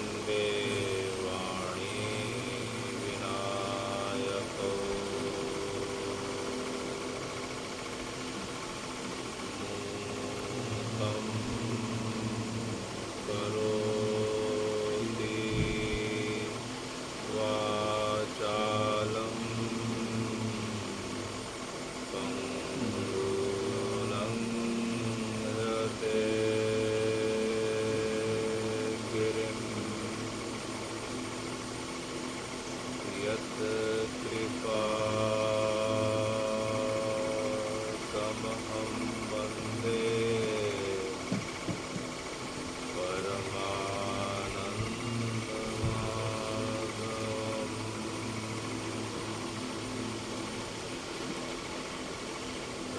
वन्दे वाणी विनायकौ मूकं करोति वाचालं लङ्घयते गिरिं यत्कृपातमहं वन्दे परमानन्दमाधवम्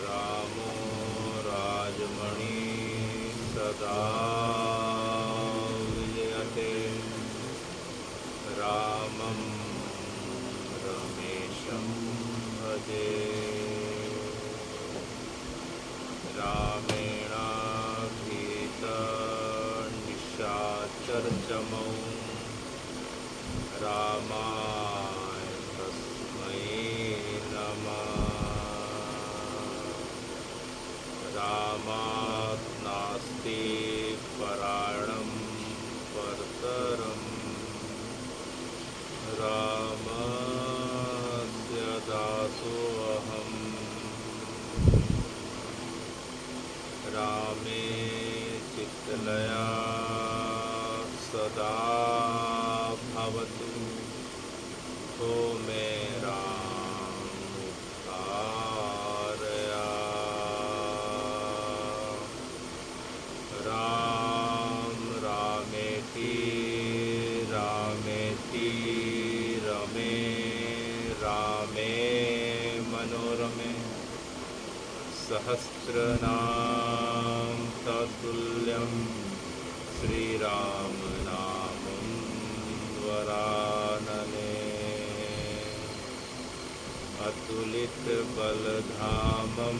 रामो राजमणि सदा विजयते रामं रमेशं भजे रामेणाभीतनिशाचरचमौ रामाय तस्मै नमः रामात् नास्ति परायणं परतरं रामस्य दासोऽहम् रामे चित्तलया सदा भवतु तो मे रामुद्धारया राम रामेति रामेति रमे रामे मनोरमे सहस्रनाम तत्तुल्यं श्रीराम नामं वरानने अतुलित बलधामं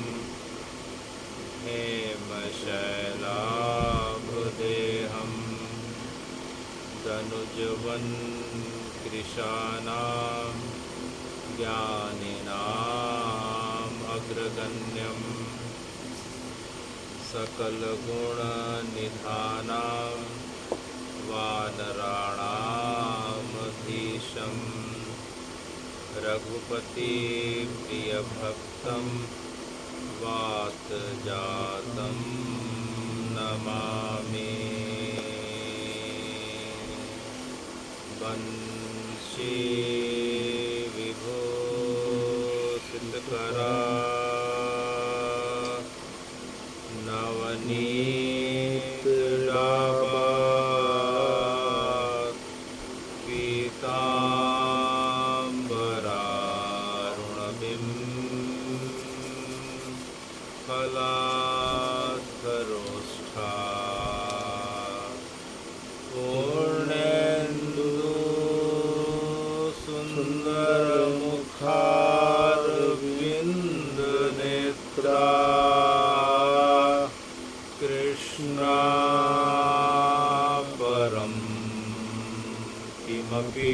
हेमशैलाभदेहं दनुजवन कृशानां ज्ञानिनाम् अग्रगण्यं सकलगुणनिधानां वानराणामधीशं रघुपतिप्रियभक्तं वातजातं नमामि वंशी विभूषितकरा नवनीतडाभा पीताम्बरारुणबिं फलाधरोष्ठा पूर्णेन्दु सुन्दरमुखारविन्दनेत्रा कृष्णा परं किमपि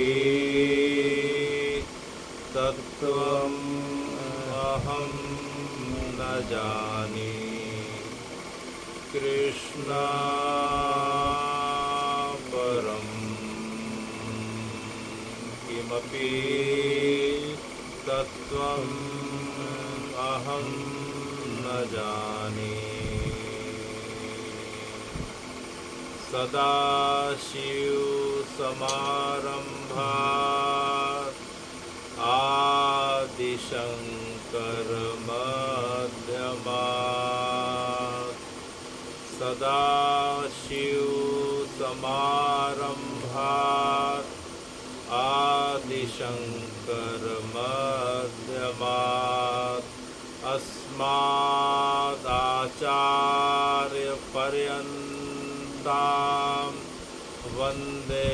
तत्त्वम् अहं न जाने कृष्णा परं किमपि तत्त्वम् अहं न जाने सदाशिवसमारम्भात् आदिशङ्करमध्यमात् सदाशिवसमारम्भात् आदिशङ्करमध्यमात् अस्मादाचार्यपर्यन्तां वन्दे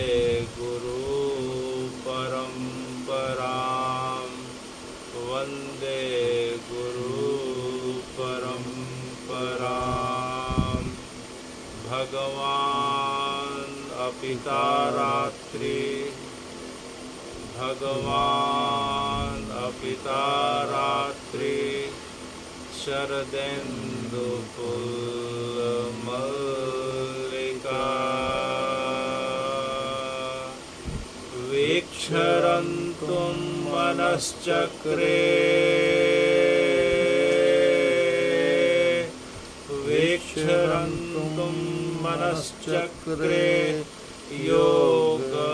गुरुपरम्परां वन्दे गुरुपरम्परां भगवान् पिता रात्रि भगवान अपिता रात्रि शरदेन्दुपुल्ल मल्लिका वीक्षरन्तुं मनश्चक्रे वीक्षरन्तुं मनश्चक्रे योगमायामुपाश्रिता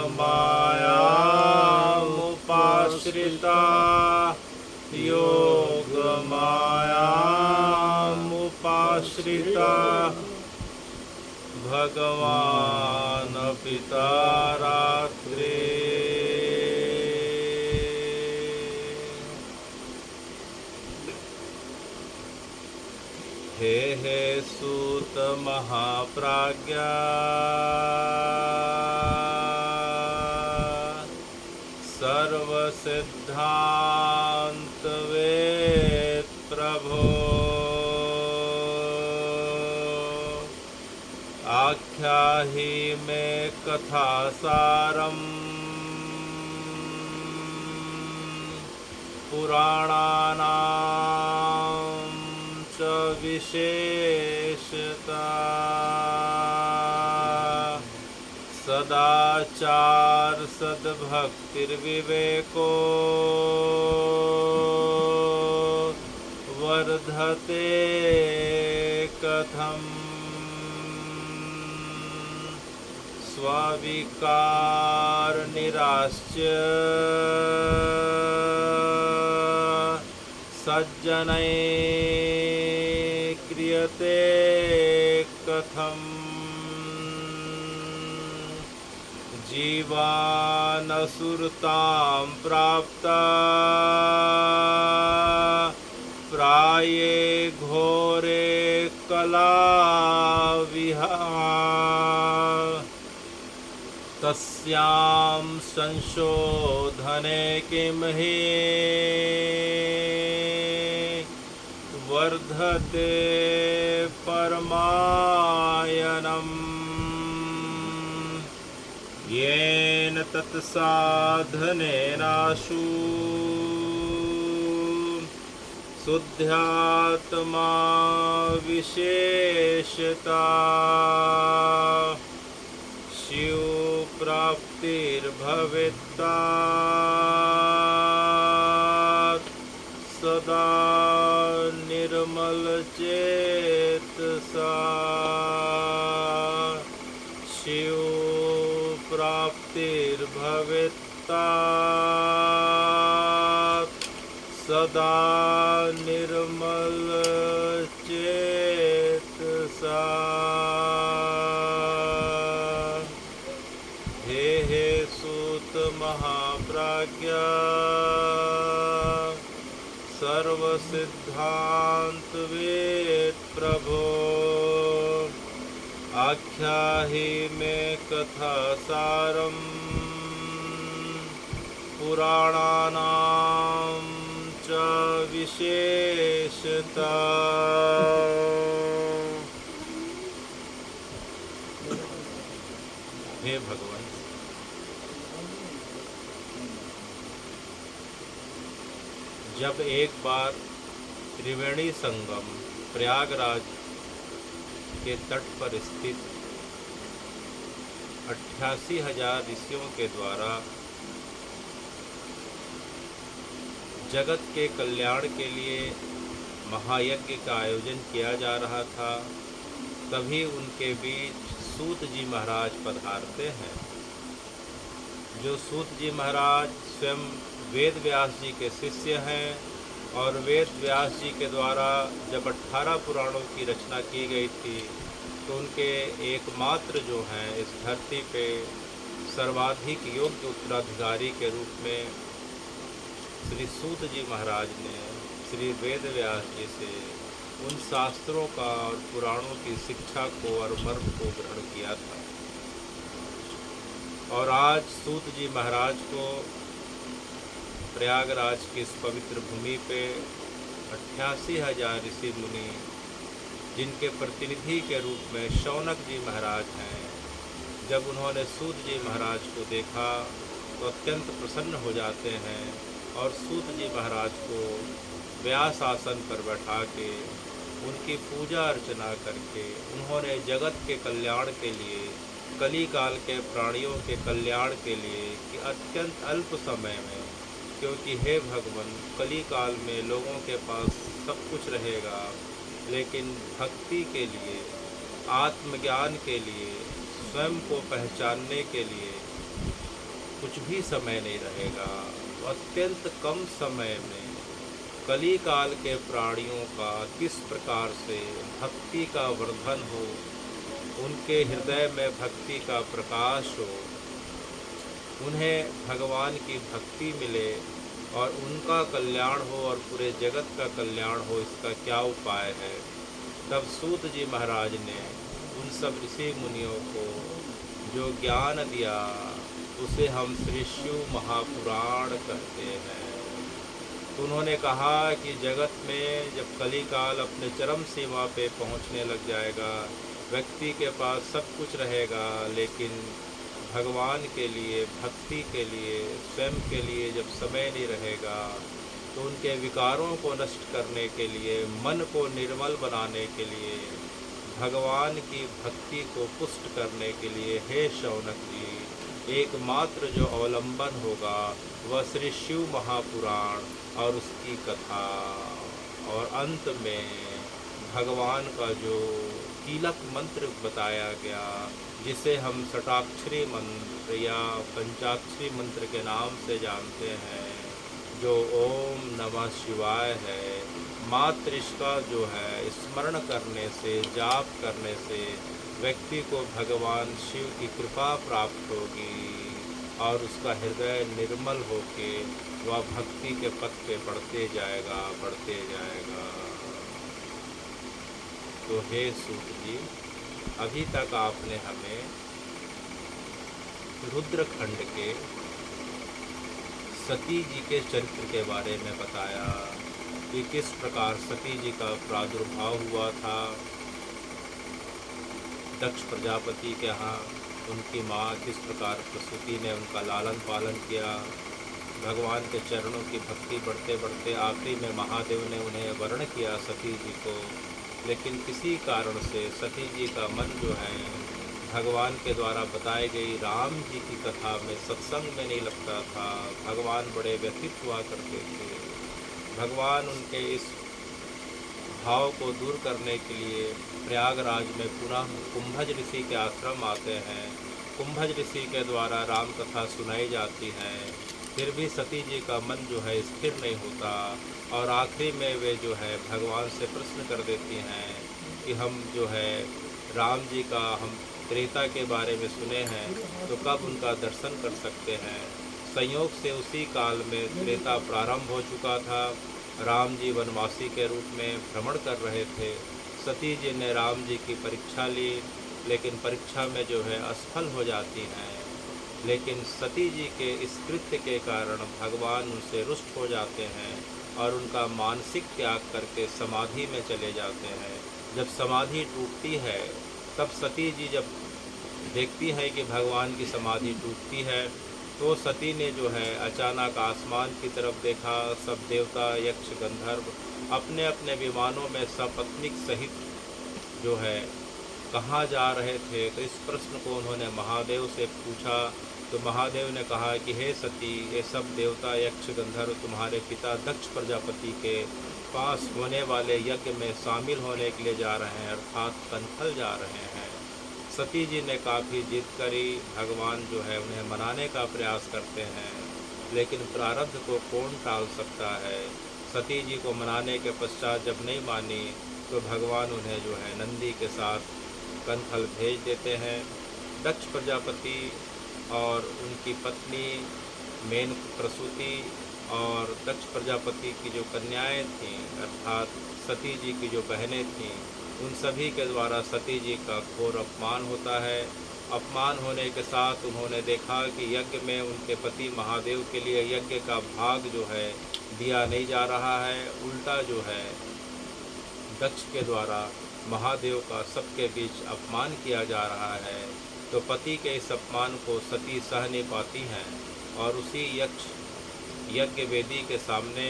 योगमायामुपाश्रिता भगवान पिता रात्रि हे हे सूत महाप्राज्ञा सर्वसिद्धांत वेद प्रभो आख्याहि मे कथासारम् पुराणानां च विशेषता सदाचार सद्भक्तिर्विवेको वर्धते कथम् स्वाविकार निराश्य सज्जनैः क्रियते कथम् जीवानसुरतां प्राप्ता प्राये घोरे कलाविहार तस्यां संशोधने किं हि वर्धते परमायनम् येन तत्साधनेनाशु शुद्ध्यात्मा विशेषता शिव प्राप्तिर्भवेत्ता सदा निर्मल चेतसा शिव प्राप्तिर्भवेत्ता सदा निर्मल चेतसा हे हे सूत महाप्राज्ञा सर्वसिद्धांत वेद प्रभो आख्याहि मे कथासारम् पुराणानां च विशेषता हे भगवान जब एक बार त्रिवेणी संगम प्रयागराज के तट पर स्थित 88,000 ऋषियों के द्वारा जगत के कल्याण के लिए महायज्ञ का आयोजन किया जा रहा था, तभी उनके बीच सूत जी महाराज पधारते हैं। जो सूत जी महाराज स्वयं वेद व्यास जी के शिष्य हैं और वेद व्यास जी के द्वारा जब 18 पुराणों की रचना की गई थी तो उनके एकमात्र जो हैं इस धरती पे सर्वाधिक योग्य उत्तराधिकारी के रूप में श्री सूत जी महाराज ने श्री वेद व्यास जी से उन शास्त्रों का और पुराणों की शिक्षा को और मर्म को ग्रहण किया था। और आज सूत जी महाराज को प्रयागराज की इस पवित्र भूमि पे 88,000 ऋषि मुनि जिनके प्रतिनिधि के रूप में शौनक जी महाराज हैं, जब उन्होंने सूत जी महाराज को देखा तो अत्यंत प्रसन्न हो जाते हैं और सूत जी महाराज को व्यास आसन पर बैठा के उनकी पूजा अर्चना करके उन्होंने जगत के कल्याण के लिए, कली काल के प्राणियों के कल्याण के लिए कि अत्यंत अल्प समय में, क्योंकि हे भगवान कली काल में लोगों के पास सब कुछ रहेगा लेकिन भक्ति के लिए, आत्मज्ञान के लिए, स्वयं को पहचानने के लिए कुछ भी समय नहीं रहेगा। तो अत्यंत कम समय में कली काल के प्राणियों का किस प्रकार से भक्ति का वर्धन हो, उनके हृदय में भक्ति का प्रकाश हो, उन्हें भगवान की भक्ति मिले और उनका कल्याण हो और पूरे जगत का कल्याण हो, इसका क्या उपाय है। तब सूत जी महाराज ने उन सब ऋषि मुनियों को जो ज्ञान दिया उसे हम श्री शिव महापुराण कहते हैं। तो उन्होंने कहा कि जगत में जब कली काल अपने चरम सीमा पे पहुंचने लग जाएगा, व्यक्ति के पास सब कुछ रहेगा लेकिन भगवान के लिए, भक्ति के लिए, स्वयं के लिए जब समय नहीं रहेगा तो उनके विकारों को नष्ट करने के लिए, मन को निर्मल बनाने के लिए, भगवान की भक्ति को पुष्ट करने के लिए हे शौनक जी एकमात्र जो अवलंबन होगा वह श्री शिव महापुराण और उसकी कथा और अंत में भगवान का जो कीलक मंत्र बताया गया, जिसे हम षटाक्षरी मंत्र या पंचाक्षरी मंत्र के नाम से जानते हैं, जो ओम नमः शिवाय है, मात्र इसका जो है स्मरण करने से, जाप करने से व्यक्ति को भगवान शिव की कृपा प्राप्त होगी और उसका हृदय निर्मल होके वह भक्ति के पथ पे बढ़ते जाएगा, बढ़ते जाएगा। तो हे सूत जी, अभी तक आपने हमें रुद्रखंड के सती जी के चरित्र के बारे में बताया कि किस प्रकार सती जी का प्रादुर्भाव हुआ था दक्ष प्रजापति के यहाँ, उनकी माँ किस प्रकार प्रसूति ने उनका लालन पालन किया, भगवान के चरणों की भक्ति बढ़ते बढ़ते आखिरी में महादेव ने उन्हें वर्ण किया सती जी को, लेकिन किसी कारण से सती जी का मन जो है भगवान के द्वारा बताई गई राम जी की कथा में, सत्संग में नहीं लगता था। भगवान बड़े व्यथित हुआ करते थे। भगवान उनके इस भाव को दूर करने के लिए प्रयागराज में पुनः कुंभज ऋषि के आश्रम आते हैं। कुंभज ऋषि के द्वारा राम कथा सुनाई जाती है, फिर भी सती जी का मन जो है स्थिर नहीं होता और आखिरी में वे जो है भगवान से प्रश्न कर देती हैं कि हम जो है राम जी का हम त्रेता के बारे में सुने हैं तो कब उनका दर्शन कर सकते हैं। संयोग से उसी काल में त्रेता प्रारंभ हो चुका था। राम जी वनवासी के रूप में भ्रमण कर रहे थे। सती जी ने राम जी की परीक्षा ली, लेकिन परीक्षा में जो है असफल हो जाती हैं। लेकिन सती जी के इस कृत्य के कारण भगवान उनसे रुष्ट हो जाते हैं और उनका मानसिक त्याग करके समाधि में चले जाते हैं। जब समाधि टूटती है तब सती जी जब देखती है कि भगवान की समाधि टूटती है तो सती ने जो है अचानक आसमान की तरफ देखा। सब देवता, यक्ष, गंधर्व अपने अपने विमानों में सपत्नीक सहित जो है कहाँ जा रहे थे। तो इस प्रश्न को उन्होंने महादेव से पूछा तो महादेव ने कहा कि हे सती, ये सब देवता, यक्ष, गंधर्व तुम्हारे पिता दक्ष प्रजापति के पास होने वाले यज्ञ में शामिल होने के लिए जा रहे हैं, अर्थात कनखल जा रहे हैं। सती जी ने काफ़ी जिद करी। भगवान जो है उन्हें मनाने का प्रयास करते हैं, लेकिन प्रारब्ध को कौन टाल सकता है। सती जी को मनाने के पश्चात जब नहीं मानी तो भगवान उन्हें जो है नंदी के साथ कनखल भेज देते हैं। दक्ष प्रजापति और उनकी पत्नी मेन प्रसूति और दक्ष प्रजापति की जो कन्याएं थीं, अर्थात सती जी की जो बहनें थीं, उन सभी के द्वारा सती जी का घोर अपमान होता है। अपमान होने के साथ उन्होंने देखा कि यज्ञ में उनके पति महादेव के लिए यज्ञ का भाग जो है दिया नहीं जा रहा है, उल्टा जो है दक्ष के द्वारा महादेव का सबके बीच अपमान किया जा रहा है। तो पति के इस अपमान को सती सह नहीं पाती हैं और उसी यज्ञ वेदी के सामने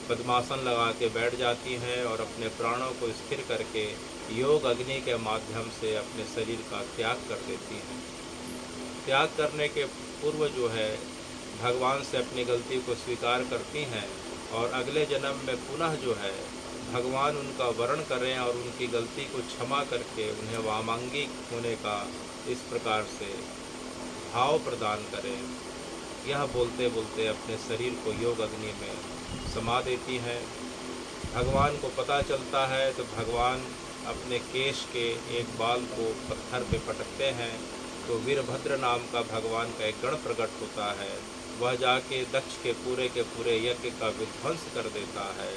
पद्मासन लगा के बैठ जाती हैं और अपने प्राणों को स्थिर करके योग अग्नि के माध्यम से अपने शरीर का त्याग कर देती हैं। त्याग करने के पूर्व जो है भगवान से अपनी गलती को स्वीकार करती हैं और अगले जन्म में पुनः जो है भगवान उनका वरण करें और उनकी गलती को क्षमा करके उन्हें वामांगिक होने का इस प्रकार से भाव प्रदान करें। यह बोलते बोलते अपने शरीर को योग अग्नि में समा देती हैं। भगवान को पता चलता है तो भगवान अपने केश के एक बाल को पत्थर पे पटकते हैं तो वीरभद्र नाम का भगवान का एक गण प्रकट होता है। वह जाके दक्ष के पूरे यज्ञ का विध्वंस कर देता है।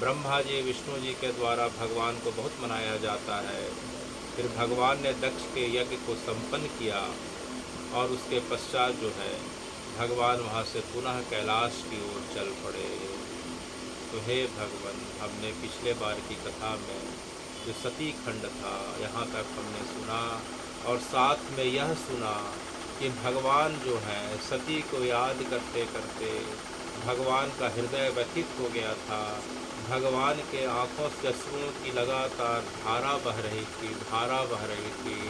ब्रह्मा जी विष्णु जी के द्वारा भगवान को बहुत मनाया जाता है। फिर भगवान ने दक्ष के यज्ञ को संपन्न किया और उसके पश्चात जो है भगवान वहाँ से पुनः कैलाश की ओर चल पड़े। तो हे भगवान, हमने पिछले बार की कथा में जो सती खंड था यहाँ तक हमने सुना और साथ में यह सुना कि भगवान जो है सती को याद करते करते भगवान का हृदय व्यथित हो गया था। भगवान के आँखों से अश्रुओं की लगातार धारा बह रही थी।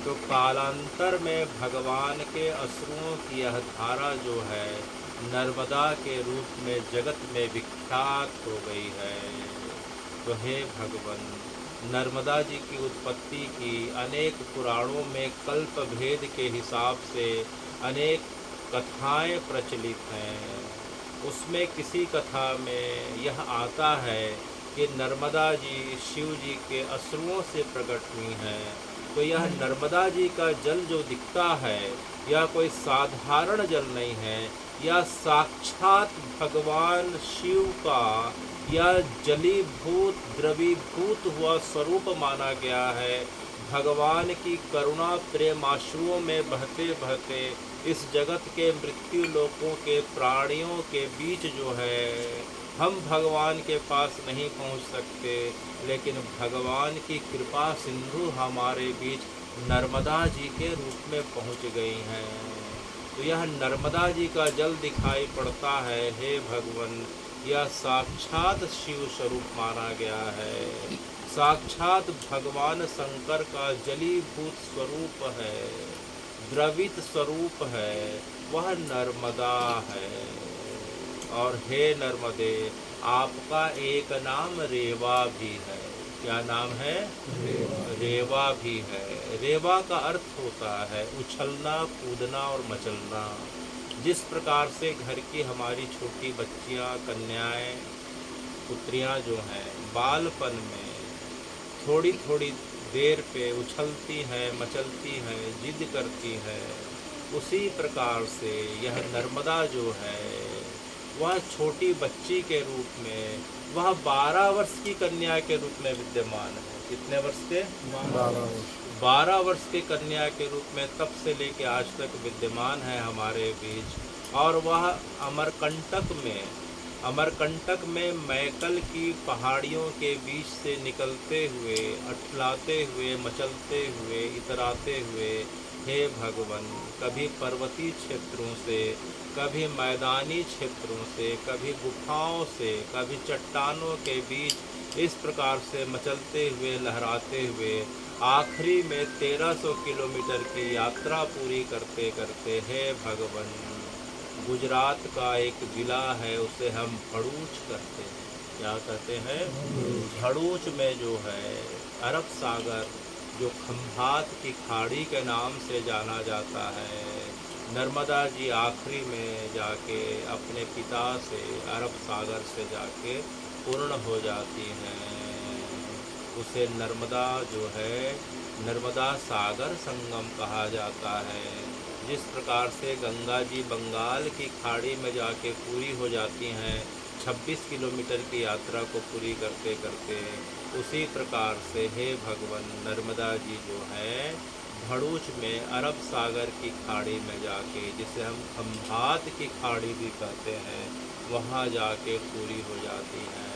तो कालांतर में भगवान के अश्रुओं की यह धारा जो है नर्मदा के रूप में जगत में विख्यात हो गई है। तो हे भगवान, नर्मदा जी की उत्पत्ति की अनेक पुराणों में कल्प भेद के हिसाब से अनेक कथाएं प्रचलित हैं। उसमें किसी कथा में यह आता है कि नर्मदा जी शिव जी के अश्रुओं से प्रकट हुई हैं। तो यह नर्मदा जी का जल जो दिखता है यह कोई साधारण जल नहीं है, यह साक्षात भगवान शिव का यह जलीभूत द्रवीभूत हुआ स्वरूप माना गया है। भगवान की करुणा प्रेम आंसुओं में बहते बहते इस जगत के मृत्यु लोकों के प्राणियों के बीच जो है हम भगवान के पास नहीं पहुंच सकते, लेकिन भगवान की कृपा सिंधु हमारे बीच नर्मदा जी के रूप में पहुंच गई हैं। तो यह नर्मदा जी का जल दिखाई पड़ता है। हे भगवान, यह साक्षात शिव स्वरूप माना गया है, साक्षात भगवान शंकर का जलीभूत स्वरूप है, द्रवित स्वरूप है, वह नर्मदा है। और हे नर्मदे, आपका एक नाम रेवा भी है। क्या नाम है? रेवा भी है। रेवा का अर्थ होता है उछलना, कूदना और मचलना। जिस प्रकार से घर की हमारी छोटी बच्चियां, कन्याएं, पुत्रियां जो हैं बालपन में थोड़ी थोड़ी देर पे उछलती हैं, मचलती हैं, जिद करती हैं, उसी प्रकार से यह नर्मदा जो है वह छोटी बच्ची के रूप में, वह 12 वर्ष की कन्या के रूप में विद्यमान है। कितने वर्ष के? 12 वर्ष के कन्या के रूप में तब से लेके आज तक विद्यमान है हमारे बीच। और वह अमरकंटक में मैकल की पहाड़ियों के बीच से निकलते हुए, अठलाते हुए, मचलते हुए, इतराते हुए, हे भगवान, कभी पर्वतीय क्षेत्रों से, कभी मैदानी क्षेत्रों से, कभी गुफाओं से, कभी चट्टानों के बीच इस प्रकार से मचलते हुए, लहराते हुए आखिरी में 1300 किलोमीटर की यात्रा पूरी करते करते, हे भगवान, गुजरात का एक ज़िला है उसे हम भड़ूच कहते हैं। क्या कहते हैं? भड़ूच में जो है अरब सागर, जो खंभात की खाड़ी के नाम से जाना जाता है, नर्मदा जी आखिरी में जाके अपने पिता से अरब सागर से जाके पूर्ण हो जाती हैं। उसे नर्मदा जो है नर्मदा सागर संगम कहा जाता है। जिस प्रकार से गंगा जी बंगाल की खाड़ी में जाके पूरी हो जाती हैं 26 किलोमीटर की यात्रा को पूरी करते करते, उसी प्रकार से हे भगवान, नर्मदा जी जो है भड़ूच में अरब सागर की खाड़ी में जाके, जिसे हम खंभात की खाड़ी भी कहते हैं, वहाँ जाके पूरी हो जाती हैं।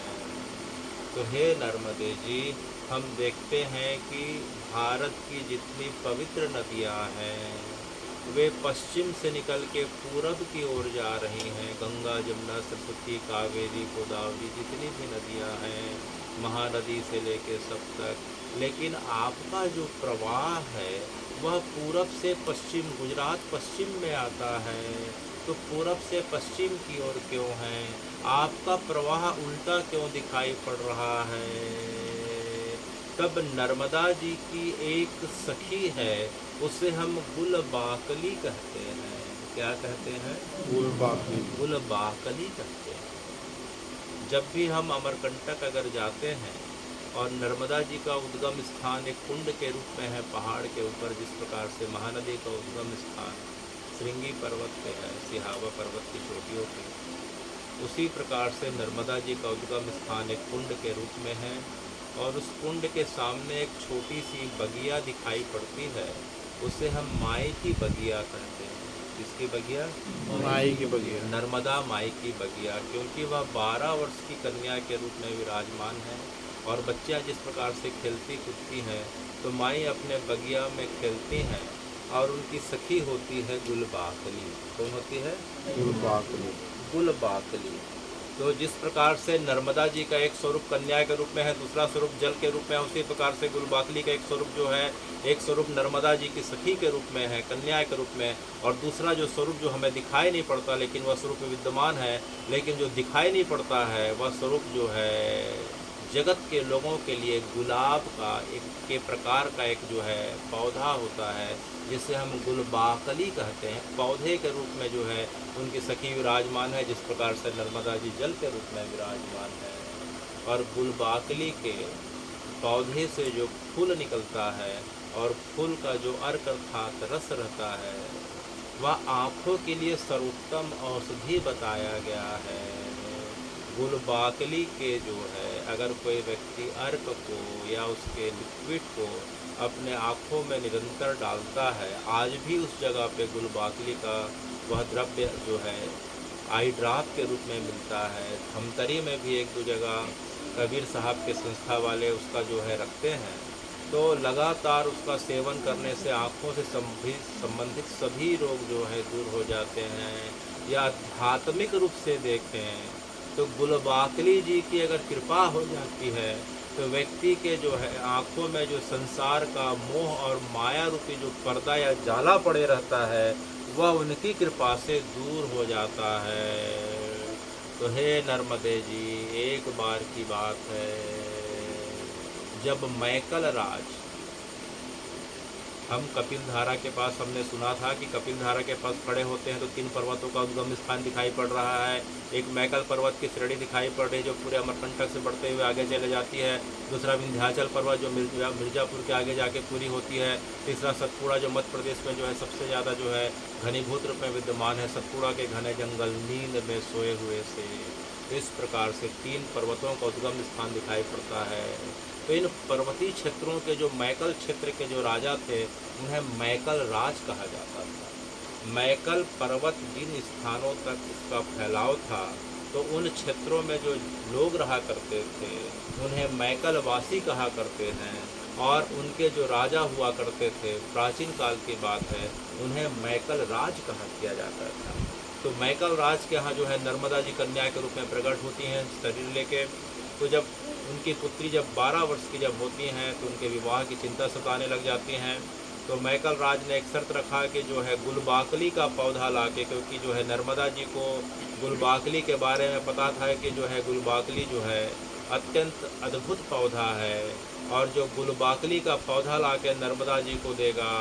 तो हे नर्मदे जी, हम देखते हैं कि भारत की जितनी पवित्र नदियाँ हैं वे पश्चिम से निकल के पूरब की ओर जा रही हैं। गंगा, जमुना, सरस्वती, कावेरी, गोदावरी, जितनी भी नदियाँ हैं, महानदी से लेके सब तक। लेकिन आपका जो प्रवाह है वह पूरब से पश्चिम, गुजरात पश्चिम में आता है, तो पूरब से पश्चिम की ओर क्यों है? आपका प्रवाह उल्टा क्यों दिखाई पड़ रहा है? तब नर्मदा जी की एक सखी है, उसे हम गुलबाकली कहते हैं। क्या कहते हैं? गुलबाकली। गुलबाकली कहते हैं। जब भी हम अमरकंटक अगर जाते हैं और नर्मदा जी का उद्गम स्थान एक कुंड के रूप में है पहाड़ के ऊपर, जिस प्रकार से महानदी का उद्गम स्थान श्रृंगी पर्वत पे है, सिहावा पर्वत की चोटियों पे, उसी प्रकार से नर्मदा जी का उद्गम स्थान एक कुंड के रूप में है। और उस कुंड के सामने एक छोटी सी बगिया दिखाई पड़ती है, उसे हम माई की बगिया कहते हैं। किसकी बगिया? माई की बगिया। नर्मदा माई की बगिया, क्योंकि वह 12 वर्ष की कन्या के रूप में विराजमान है। और बच्चियाँ जिस प्रकार से खेलती कूदती हैं, तो माई अपने बगिया में खेलती हैं और उनकी सखी होती है गुलबाकली। कौन होती है? गुलबाकली। गुलबाकली। तो जिस प्रकार से नर्मदा जी का एक स्वरूप कन्या के रूप में है, दूसरा स्वरूप जल के रूप में है, उसी प्रकार से गुलबाकली का एक स्वरूप जो है, एक स्वरूप नर्मदा जी की सखी के रूप में है, कन्या के रूप में। और दूसरा जो स्वरूप जो हमें दिखाई नहीं पड़ता, लेकिन वह स्वरूप में विद्यमान है, लेकिन जो दिखाई नहीं पड़ता है वह स्वरूप जो है जगत के लोगों के लिए गुलाब का एक के प्रकार का एक जो है पौधा होता है, जिसे हम गुलबाकली कहते हैं। पौधे के रूप में जो है उनकी सखी विराजमान है, जिस प्रकार से नर्मदा जी जल के रूप में विराजमान है। और गुलबाकली के पौधे से जो फूल निकलता है और फूल का जो अर्क अर्थात रस रहता है, वह आँखों के लिए सर्वोत्तम औषधि बताया गया है। गुलबाकली के जो है, अगर कोई व्यक्ति अर्क को या उसके लिक्विड को अपने आँखों में निरंतर डालता है, आज भी उस जगह पे गुलबाकली का वह द्रव्य जो है आई ड्रॉप के रूप में मिलता है। धमतरी में भी एक दो जगह कबीर साहब के संस्था वाले उसका जो है रखते हैं, तो लगातार उसका सेवन करने से आँखों से संबंधित सभी रोग जो है दूर हो जाते हैं। या आध्यात्मिक रूप से देखें तो गुलबाकली जी की अगर कृपा हो जाती है, तो व्यक्ति के जो है आँखों में जो संसार का मोह और माया रूपी जो पर्दा या जाला पड़े रहता है, वह उनकी कृपा से दूर हो जाता है। तो हे नर्मदे जी, एक बार की बात है, जब मैकल राज, हम कपिल धारा के पास हमने सुना था कि कपिल धारा के पास खड़े होते हैं तो 3 पर्वतों का उद्गम स्थान दिखाई पड़ रहा है। एक मैकल पर्वत की श्रेणी दिखाई पड़ रही है जो पूरे अमरकंटक से बढ़ते हुए आगे चले जाती है। दूसरा विंध्याचल पर्वत जो मिर्जापुर के आगे जाके पूरी होती है। तीसरा सतपुड़ा जो मध्य प्रदेश में जो है सबसे ज़्यादा जो है घनीभूत रूप में विद्यमान है। सतपुड़ा के घने जंगल नींद में सोए हुए से, इस प्रकार से 3 पर्वतों का उद्गम स्थान दिखाई पड़ता है। तो इन पर्वतीय क्षेत्रों के जो मैकल क्षेत्र के जो राजा थे, उन्हें मैकल राज कहा जाता था। मैकल पर्वत जिन स्थानों तक इसका फैलाव था, तो उन क्षेत्रों में जो लोग रहा करते थे उन्हें मैकल वासी कहा करते हैं। और उनके जो राजा हुआ करते थे, प्राचीन काल की बात है, उन्हें मैकल राज कहा किया जाता था। तो मैकल राज के यहाँ जो है नर्मदा जी कन्या के रूप में प्रकट होती हैं शरीर लेके। तो जब उनकी पुत्री जब 12 वर्ष की जब होती हैं, तो उनके विवाह की चिंता सताने लग जाती हैं। तो मैकल राज ने एक शर्त रखा कि जो है गुलबाकली का पौधा लाके, क्योंकि जो है नर्मदा जी को गुलबाकली के बारे में पता था कि जो है गुलबाकली जो है अत्यंत अद्भुत पौधा है, और जो गुलबाकली का पौधा लाके नर्मदा जी को देगा,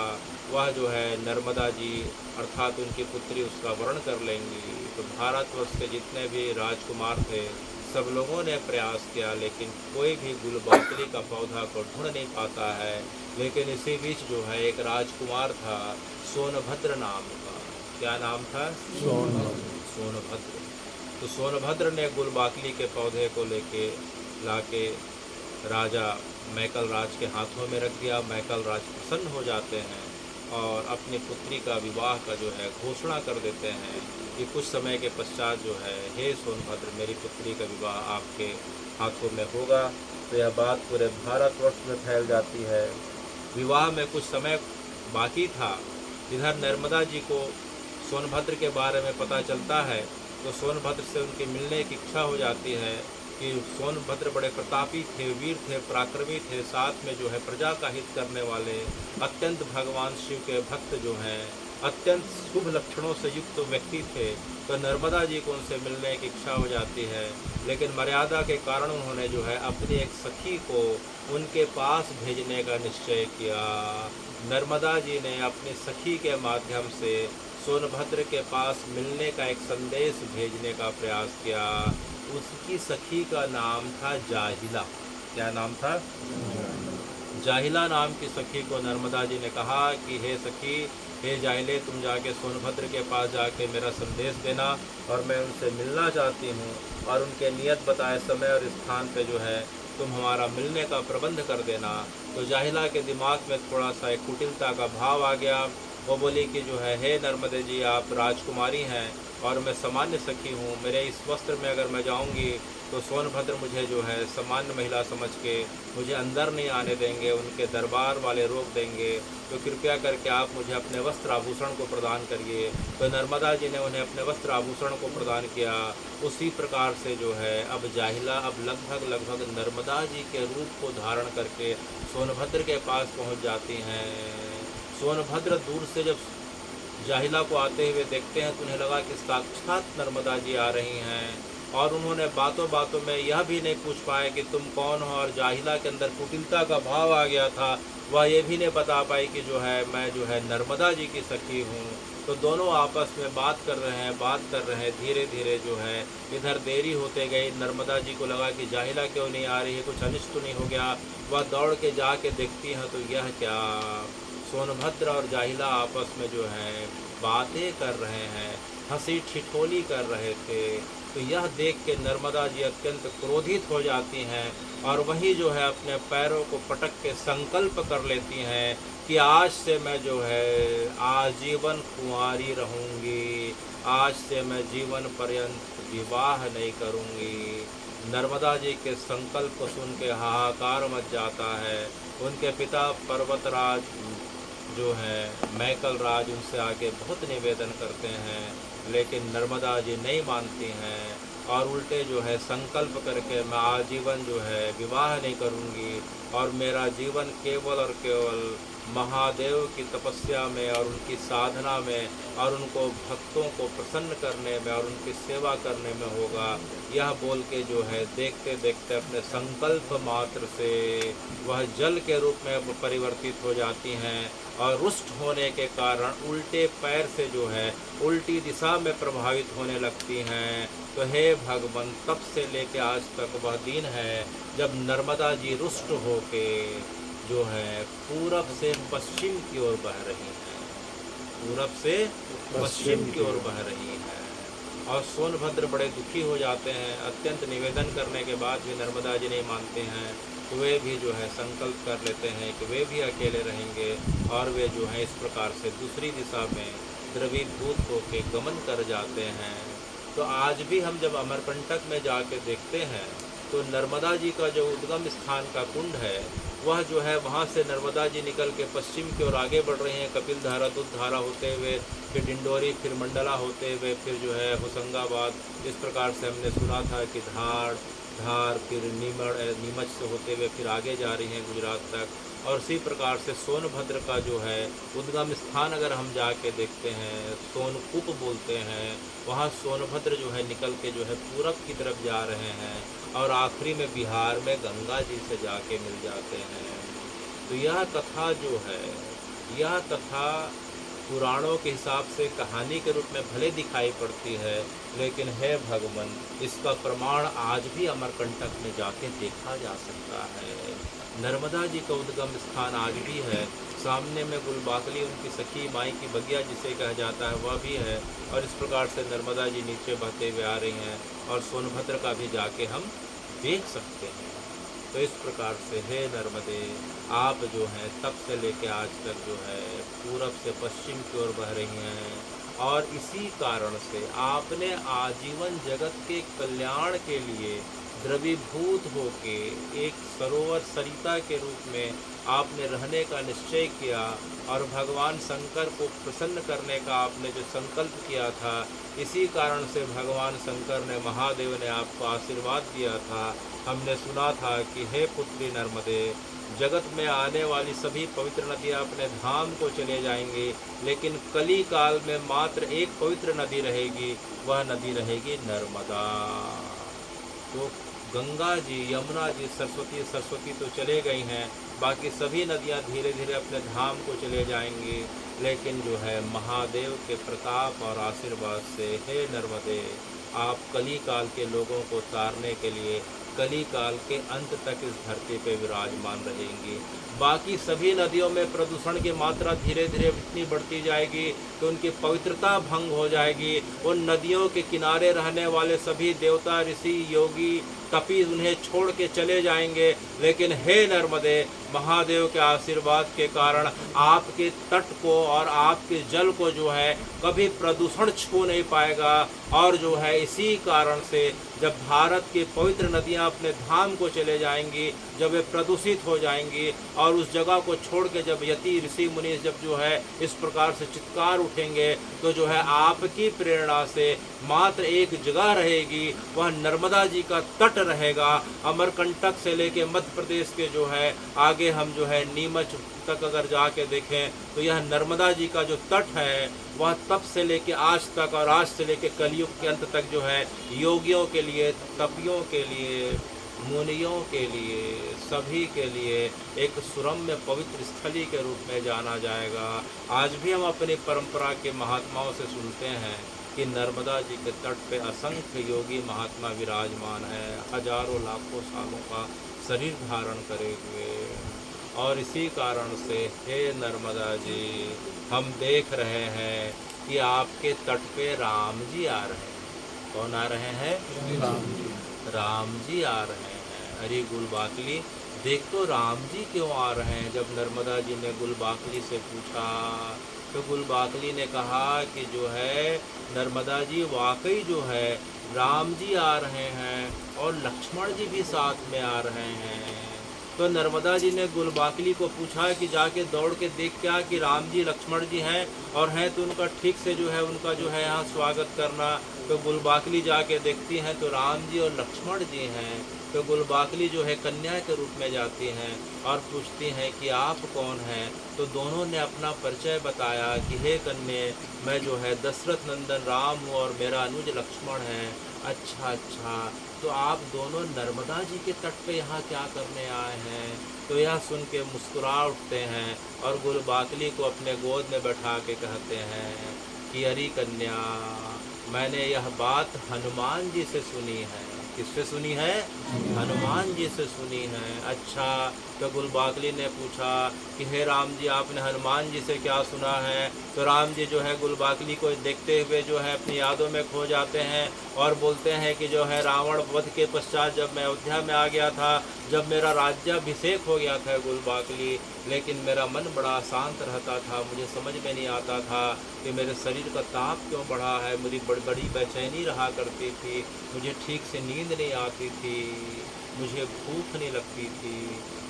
वह जो है नर्मदा जी अर्थात उनकी पुत्री उसका वर्ण कर लेंगी। तो भारतवर्ष के जितने भी राजकुमार थे, सब लोगों ने प्रयास किया, लेकिन कोई भी गुलबाकली का पौधा को ढूंढ नहीं पाता है। लेकिन इसी बीच जो है एक राजकुमार था सोनभद्र नाम का। क्या नाम था? सोनभद्र। तो सोनभद्र ने गुलबाकली के पौधे को लेके लाके राजा मैकल राज के हाथों में रख दिया। मैकल राज प्रसन्न हो जाते हैं और अपनी पुत्री का विवाह का जो है घोषणा कर देते हैं कि कुछ समय के पश्चात जो है, हे सोनभद्र, मेरी पुत्री का विवाह आपके हाथों में होगा। तो यह बात पूरे भारतवर्ष में फैल जाती है। विवाह में कुछ समय बाकी था। इधर नर्मदा जी को सोनभद्र के बारे में पता चलता है तो सोनभद्र से उनके मिलने की इच्छा हो जाती है कि सोनभद्र बड़े प्रतापी थे, वीर थे, पराक्रमी थे, साथ में जो है प्रजा का हित करने वाले, अत्यंत भगवान शिव के भक्त जो हैं, अत्यंत शुभ लक्षणों से युक्त व्यक्ति थे। तो नर्मदा जी को उनसे मिलने की इच्छा हो जाती है, लेकिन मर्यादा के कारण उन्होंने जो है अपनी एक सखी को उनके पास भेजने का निश्चय किया। नर्मदा जी ने अपनी सखी के माध्यम से सोनभद्र के पास मिलने का एक संदेश भेजने का प्रयास किया। उसकी सखी का नाम था जाहिला। क्या नाम था? जाहिला नाम की सखी को नर्मदा जी ने कहा कि हे सखी, हे जाहिले, तुम जाके सोनभद्र के पास जाके मेरा संदेश देना और मैं उनसे मिलना चाहती हूँ, और उनके नियत बताए समय और स्थान पे जो है तुम हमारा मिलने का प्रबंध कर देना। तो जाहिला के दिमाग में थोड़ा सा एक कुटिलता का भाव आ गया। वो बोली कि जो है, हे नर्मदे जी, आप राजकुमारी हैं और मैं सामान्य सखी हूँ। मेरे इस वस्त्र में अगर मैं जाऊँगी तो सोनभद्र मुझे जो है सामान्य महिला समझ के मुझे अंदर नहीं आने देंगे, उनके दरबार वाले रोक देंगे। तो कृपया करके आप मुझे अपने वस्त्र आभूषण को प्रदान करिए। तो नर्मदा जी ने उन्हें अपने वस्त्र आभूषण को प्रदान किया। उसी प्रकार से जो है अब जाहिला अब लगभग नर्मदा जी के रूप को धारण करके सोनभद्र के पास पहुँच जाती हैं। सोनभद्र दूर से जब जाहिला को आते हुए देखते हैं तो उन्हें लगा कि साक्षात नर्मदा जी आ रही हैं, और उन्होंने बातों बातों में यह भी नहीं पूछ पाए कि तुम कौन हो। और जाहिला के अंदर कुटिलता का भाव आ गया था, वह ये भी नहीं बता पाई कि जो है मैं जो है नर्मदा जी की सखी हूँ। तो दोनों आपस में बात कर रहे हैं। धीरे धीरे जो है इधर देरी होते गई। नर्मदा जी को लगा कि जाहिला क्यों नहीं आ रही है, कुछ अनिष्ट तो नहीं हो गया। वह दौड़ के जाके देखती हैं तो यह क्या, सोनभद्र और जाहिला आपस में जो है बातें कर रहे हैं, हंसी ठिठोली कर रहे थे। तो यह देख के नर्मदा जी अत्यंत क्रोधित हो जाती हैं और वही जो है अपने पैरों को पटक के संकल्प कर लेती हैं कि आज से मैं जो है आजीवन कुंवारी रहूँगी, आज से मैं जीवन पर्यंत विवाह नहीं करूँगी। नर्मदा जी के संकल्प को सुन के हाहाकार मच जाता है। उनके पिता पर्वतराज जो है मैकल राज उनसे आके बहुत निवेदन करते हैं, लेकिन नर्मदा जी नहीं मानती हैं और उल्टे जो है संकल्प करके मैं आजीवन जो है विवाह नहीं करूंगी और मेरा जीवन केवल और केवल महादेव की तपस्या में और उनकी साधना में और उनको भक्तों को प्रसन्न करने में और उनकी सेवा करने में होगा। यह बोल के जो है देखते देखते अपने संकल्प मात्र से वह जल के रूप में परिवर्तित हो जाती हैं और रुष्ट होने के कारण उल्टे पैर से जो है उल्टी दिशा में प्रभावित होने लगती हैं। तो हे भगवान, तब से लेके आज तक वह दिन है जब नर्मदा जी रुष्ट होके जो है पूरब से पश्चिम की ओर बह रही हैं, पूरब से पश्चिम की ओर बह रही हैं। और सोनभद्र बड़े दुखी हो जाते हैं। अत्यंत निवेदन करने के बाद भी नर्मदा जी नहीं मानते हैं, तो वे भी जो है संकल्प कर लेते हैं कि वे भी अकेले रहेंगे और वे जो है इस प्रकार से दूसरी दिशा में द्रवीभूत होके गमन कर जाते हैं। तो आज भी हम जब अमरकंटक में जाके देखते हैं तो नर्मदा जी का जो उद्गम स्थान का कुंड है वह जो है वहाँ से नर्मदा जी निकल के पश्चिम की ओर आगे बढ़ रही हैं, कपिल धारा, दूध धारा होते हुए, फिर डिंडोरी, फिर मंडला होते हुए, फिर जो है होशंगाबाद। इस प्रकार से हमने सुना था कि धार, फिर नीमच से होते हुए फिर आगे जा रही हैं गुजरात तक। और इसी प्रकार से सोनभद्र का जो है उद्गम स्थान अगर हम जाके देखते हैं, सोनकूप बोलते हैं, वहाँ सोनभद्र जो है निकल के जो है पूरब की तरफ जा रहे हैं और आखिरी में बिहार में गंगा जी से जाके मिल जाते हैं। तो यह कथा जो है, यह कथा पुराणों के हिसाब से कहानी के रूप में भले दिखाई पड़ती है, लेकिन है भगवान, इसका प्रमाण आज भी अमरकंटक में जाके देखा जा सकता है। नर्मदा जी का उद्गम स्थान आज भी है। सामने में गुलबाकली उनकी सखी माई की बगिया जिसे कहा जाता है वह भी है। और इस प्रकार से नर्मदा जी नीचे बहते हुए आ रही हैं और सोनभद्र का भी जाके हम देख सकते हैं। तो इस प्रकार से हे नर्मदे, आप जो हैं तब से लेके आज तक जो है पूरब से पश्चिम की ओर बह रही हैं, और इसी कारण से आपने आजीवन जगत के कल्याण के लिए द्रवीभूत होके एक सरोवर सरिता के रूप में आपने रहने का निश्चय किया, और भगवान शंकर को प्रसन्न करने का आपने जो संकल्प किया था, इसी कारण से भगवान शंकर ने, महादेव ने आपको आशीर्वाद दिया था। हमने सुना था कि हे पुत्री नर्मदे, जगत में आने वाली सभी पवित्र नदियाँ अपने धाम को चले जाएंगी, लेकिन कली काल में मात्र एक पवित्र नदी रहेगी, वह नदी रहेगी नर्मदा। तो गंगा जी, यमुना जी, सरस्वती तो चले गई हैं, बाकी सभी नदियां धीरे धीरे अपने धाम को चले जाएंगी, लेकिन जो है महादेव के प्रताप और आशीर्वाद से हे नर्मदे, आप कली काल के लोगों को तारने के लिए कली काल के अंत तक इस धरती पे विराजमान रहेंगी। बाकी सभी नदियों में प्रदूषण की मात्रा धीरे धीरे इतनी बढ़ती जाएगी कि उनकी पवित्रता भंग हो जाएगी। उन नदियों के किनारे रहने वाले सभी देवता, ऋषि, योगी, तपी उन्हें छोड़ के चले जाएंगे, लेकिन हे नर्मदे, महादेव के आशीर्वाद के कारण आपके तट को और आपके जल को जो है कभी प्रदूषण छू नहीं पाएगा। और जो है इसी कारण से जब भारत की पवित्र नदियां अपने धाम को चले जाएंगी, जब वे प्रदूषित हो जाएंगी, और उस जगह को छोड़ के जब यति, ऋषि, मुनि जब जो है इस प्रकार से चित्कार उठेंगे, तो जो है आपकी प्रेरणा से मात्र एक जगह रहेगी, वह नर्मदा जी का तट रहेगा। अमरकंटक से लेके मध्य प्रदेश के जो है आगे हम जो है नीमच तक अगर जाके देखें, तो यह नर्मदा जी का जो तट है वह तब से लेके आज तक, और आज से लेके कलयुग के अंत तक जो है योगियों के लिए, तपियों के लिए, मुनियों के लिए, सभी के लिए एक सुरम्य पवित्र स्थली के रूप में जाना जाएगा। आज भी हम अपनी परंपरा के महात्माओं से सुनते हैं कि नर्मदा जी के तट पे असंख्य योगी महात्मा विराजमान है, हजारों लाखों सालों का शरीर धारण करे हुए। और इसी कारण से हे नर्मदा जी, हम देख रहे हैं कि आपके तट पे राम जी आ रहे हैं। कौन आ रहे हैं? राम जी आ रहे हैं। अरे गुलबाकली, देख तो राम जी क्यों आ रहे हैं? जब नर्मदा जी ने गुलबाकली से पूछा, तो गुलबाकली ने कहा कि जो है नर्मदा जी, वाकई जो है राम जी आ रहे हैं, और लक्ष्मण जी भी साथ में आ रहे हैं। तो नर्मदा जी ने गुलबाकली को पूछा कि जाके दौड़ के देख क्या कि राम जी, लक्ष्मण जी हैं, और हैं तो उनका ठीक से जो है उनका जो है यहाँ स्वागत करना। तो गुलबाकली जाके देखती हैं तो राम जी और लक्ष्मण जी हैं। तो गुलबाकली जो है कन्या के रूप में जाती हैं और पूछती हैं कि आप कौन हैं? तो दोनों ने अपना परिचय बताया कि हे कन्या, मैं जो है दशरथ नंदन राम हूँ और मेरा अनुज लक्ष्मण है। अच्छा, तो आप दोनों नर्मदा जी के तट पे यहाँ क्या करने आए हैं? तो यह सुन के मुस्कुरा उठते हैं और गुलबाकली को अपने गोद में बैठा के कहते हैं कि अरे कन्या, मैंने यह बात हनुमान जी से सुनी है। किससे सुनी है? हनुमान जी से सुनी है। अच्छा, तो गुलबाकली ने पूछा कि हे राम जी, आपने हनुमान जी से क्या सुना है? तो राम जी जो है गुलबाकली को देखते हुए जो है अपनी यादों में खो जाते हैं और बोलते हैं कि जो है रावण वध के पश्चात जब मैं अयोध्या में आ गया था, जब मेरा राज्याभिषेक हो गया था गुलबाकली, लेकिन मेरा मन बड़ा शांत रहता था। मुझे समझ में नहीं आता था कि मेरे शरीर का ताप क्यों बढ़ा है। मेरी बड़ी बेचैनी रहा करती थी, मुझे ठीक से नींद नहीं आती थी, मुझे भूख नहीं लगती थी,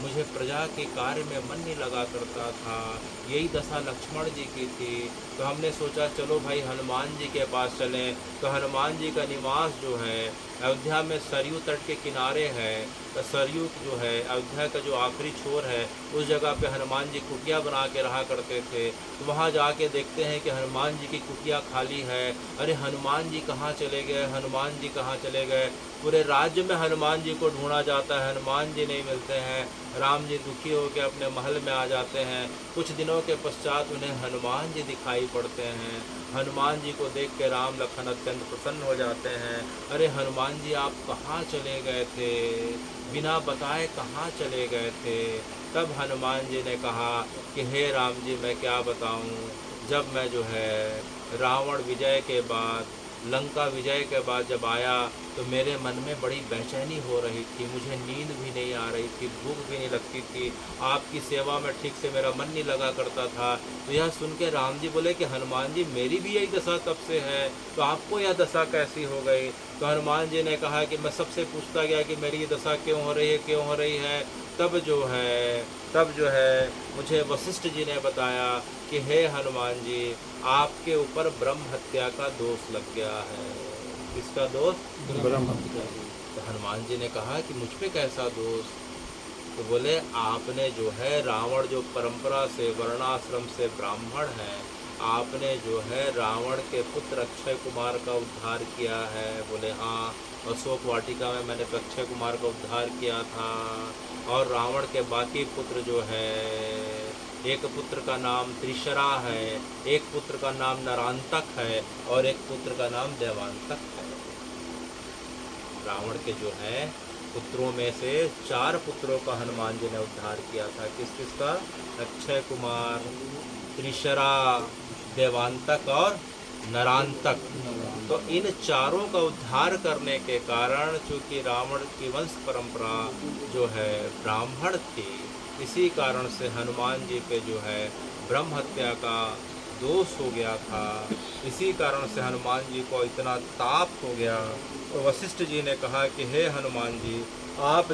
मुझे प्रजा के कार्य में मन नहीं लगा करता था। यही दशा लक्ष्मण जी की थी। तो हमने सोचा चलो भाई हनुमान जी के पास चलें। तो हनुमान जी का निवास जो है अयोध्या में सरयू तट के किनारे है। तो सरयू जो है अयोध्या का जो आखिरी छोर है, उस जगह पे हनुमान जी कुटिया बना के रहा करते थे। तो वहाँ जाके देखते हैं कि हनुमान जी की कुटिया खाली है। अरे हनुमान जी कहाँ चले गए? हनुमान जी कहाँ चले गए? पूरे राज्य में हनुमान जी को ढूंढा जाता है, हनुमान जी नहीं मिलते हैं। राम जी दुखी होकर अपने महल में आ जाते हैं। कुछ दिनों के पश्चात उन्हें हनुमान जी दिखाई पड़ते हैं। हनुमान जी को देख के राम लखन अत्यंत प्रसन्न हो जाते हैं। अरे हनुमान जी, आप कहाँ चले गए थे? बिना बताए कहाँ चले गए थे? तब हनुमान जी ने कहा कि हे राम जी, मैं क्या बताऊँ, जब मैं जो है रावण विजय के बाद लंका विजय के बाद जब आया तो मेरे मन में बड़ी बेचैनी हो रही थी, मुझे नींद भी नहीं आ रही थी, भूख भी नहीं लगती थी, आपकी सेवा में ठीक से मेरा मन नहीं लगा करता था। तो यह सुन के राम जी बोले कि हनुमान जी मेरी भी यही दशा तब से है, तो आपको यह दशा कैसी हो गई? तो हनुमान जी ने कहा कि मैं सबसे पूछता गया कि मेरी ये दशा क्यों हो रही है, क्यों हो रही है। तब जो है मुझे वशिष्ठ जी ने बताया कि हे हनुमान जी, आपके ऊपर ब्रह्म हत्या का दोष लग गया है। किसका दोष? ब्रह्म हत्या। तो हनुमान जी ने कहा कि मुझ पे कैसा दोष? तो बोले आपने जो है रावण जो परंपरा से वर्णाश्रम से ब्राह्मण है, आपने जो है रावण के पुत्र अक्षय कुमार का उद्धार किया है। बोले हाँ, अशोक वाटिका में मैंने तो अक्षय कुमार का उद्धार किया था। और रावण के बाकी पुत्र जो है, एक पुत्र का नाम त्रिशरा है, एक पुत्र का नाम नरांतक है और एक पुत्र का नाम देवांतक है। रावण के जो है पुत्रों में से 4 पुत्रों का हनुमान जी ने उद्धार किया था। किस किसका? अक्षय कुमार, त्रिशरा, देवांतक और नरांतक। तो इन चारों का उद्धार करने के कारण, चूंकि रावण की वंश परंपरा जो है ब्राह्मण थी, इसी कारण से हनुमान जी पे जो है ब्रह्म हत्या का दोष हो गया था। इसी कारण से हनुमान जी को इतना ताप हो गया। तो वशिष्ठ जी ने कहा कि हे हनुमान जी, आप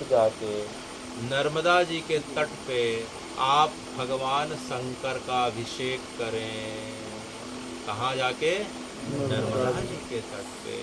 जाके नर्मदा जी के तट पे आप भगवान शंकर का अभिषेक करें। कहाँ जाके? नर्मदा जी के तट पे,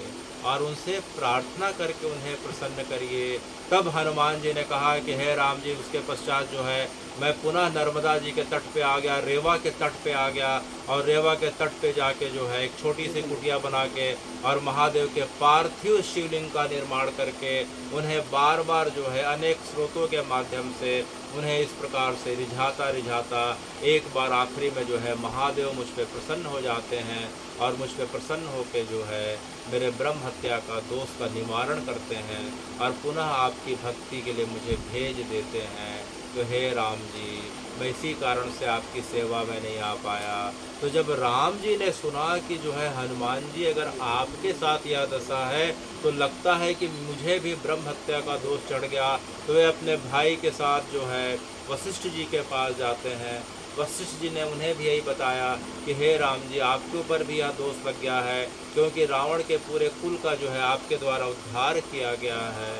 और उनसे प्रार्थना करके उन्हें प्रसन्न करिए। तब हनुमान जी ने कहा कि हे राम जी, उसके पश्चात जो है मैं पुनः नर्मदा जी के तट पे आ गया, रेवा के तट पे आ गया, और रेवा के तट पे जाके जो है एक छोटी सी कुटिया बना के और महादेव के पार्थिव शिवलिंग का निर्माण करके उन्हें बार बार जो है अनेक स्रोतों के माध्यम से उन्हें इस प्रकार से रिझाता एक बार आखिरी में जो है महादेव मुझ पे प्रसन्न हो जाते हैं और मुझ पे प्रसन्न होकर जो है मेरे ब्रह्म हत्या का दोष का निवारण करते हैं और पुनः आपकी भक्ति के लिए मुझे भेज देते हैं। तो हे राम जी, मैं इसी कारण से आपकी सेवा में नहीं आ पाया। तो जब राम जी ने सुना कि जो है हनुमान जी अगर आपके साथ यह दशा है तो लगता है कि मुझे भी ब्रह्म हत्या का दोष चढ़ गया, तो वे अपने भाई के साथ जो है वशिष्ठ जी के पास जाते हैं। वशिष्ठ जी ने उन्हें भी यही बताया कि हे राम जी, आपके ऊपर भी यह दोष लग गया है, क्योंकि रावण के पूरे कुल का जो है आपके द्वारा उद्धार किया गया है।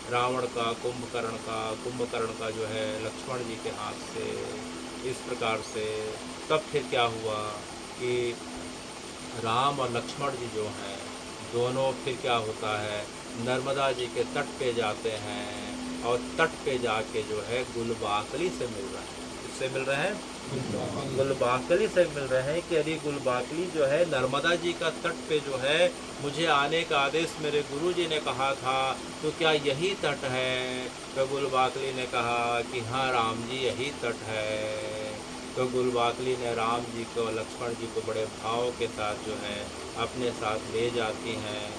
रावण का, कुंभकर्ण का जो है लक्ष्मण जी के हाथ से। इस प्रकार से तब फिर क्या हुआ कि राम और लक्ष्मण जी जो हैं दोनों फिर क्या होता है, नर्मदा जी के तट पे जाते हैं और तट पे जाके जो है गुलबाकली से मिल रहे हैं। किससे मिल रहे हैं? गुलबाकली से मिल रहे हैं कि यदि गुलबाकली जो है नर्मदा जी का तट पे जो है मुझे आने का आदेश मेरे गुरु जी ने कहा था, तो क्या यही तट है? तो गुलबाकली ने कहा कि हाँ राम जी, यही तट है। तो गुलबाकली ने राम जी को, लक्ष्मण जी को बड़े भाव के साथ जो है अपने साथ ले जाती हैं।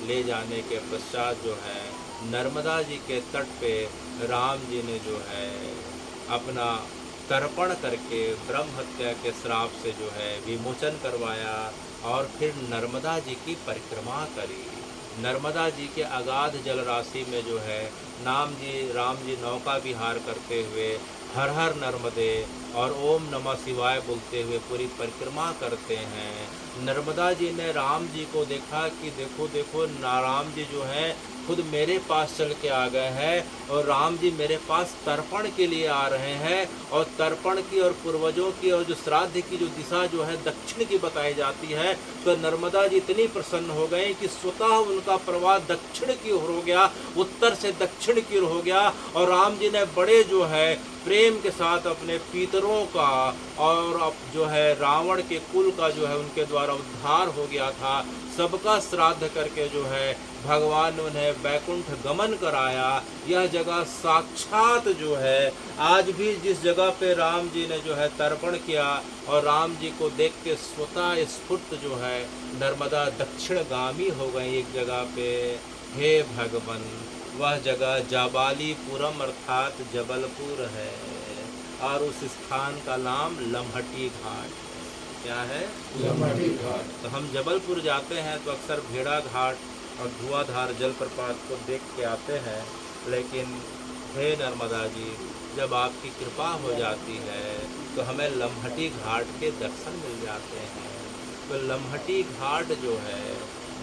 ले जाने के पश्चात जो है नर्मदा जी के तट पे राम जी ने जो है अपना तर्पण करके ब्रह्म हत्या के श्राप से जो है विमोचन करवाया और फिर नर्मदा जी की परिक्रमा करी। नर्मदा जी के अगाध जल राशि में जो है राम जी नौका विहार करते हुए हर हर नर्मदे और ओम नमः शिवाय बोलते हुए पूरी परिक्रमा करते हैं। नर्मदा जी ने राम जी को देखा कि देखो देखो, राम जी जो है खुद मेरे पास चल के आ गए हैं और राम जी मेरे पास तर्पण के लिए आ रहे हैं। और तर्पण की और पूर्वजों की और जो श्राद्ध की जो दिशा जो है दक्षिण की बताई जाती है, तो नर्मदा जी इतनी प्रसन्न हो गए कि स्वतः उनका प्रवाह दक्षिण की ओर हो गया, उत्तर से दक्षिण की ओर हो गया। और राम जी ने बड़े जो है प्रेम के साथ अपने पितरों का और अब जो है रावण के कुल का जो है उनके द्वारा उद्धार हो गया था, सबका श्राद्ध करके जो है भगवान ने उन्हें वैकुंठ गमन कराया। यह जगह साक्षात जो है आज भी जिस जगह पे राम जी ने जो है तर्पण किया और राम जी को देख के स्वतः स्फूर्त जो है नर्मदा दक्षिणगामी हो गई एक जगह पे। हे भगवान, वह जगह जाबालीपुरम अर्थात जबलपुर है और उस स्थान का नाम लम्हटी घाट। क्या है? लमहटी घाट। तो हम जबलपुर जाते हैं तो अक्सर भेड़ा घाट और धुआंधार जलप्रपात को देख के आते हैं, लेकिन हे नर्मदा जी, जब आपकी कृपा हो जाती है तो हमें लमहटी घाट के दर्शन मिल जाते हैं। तो लमहटी घाट जो है,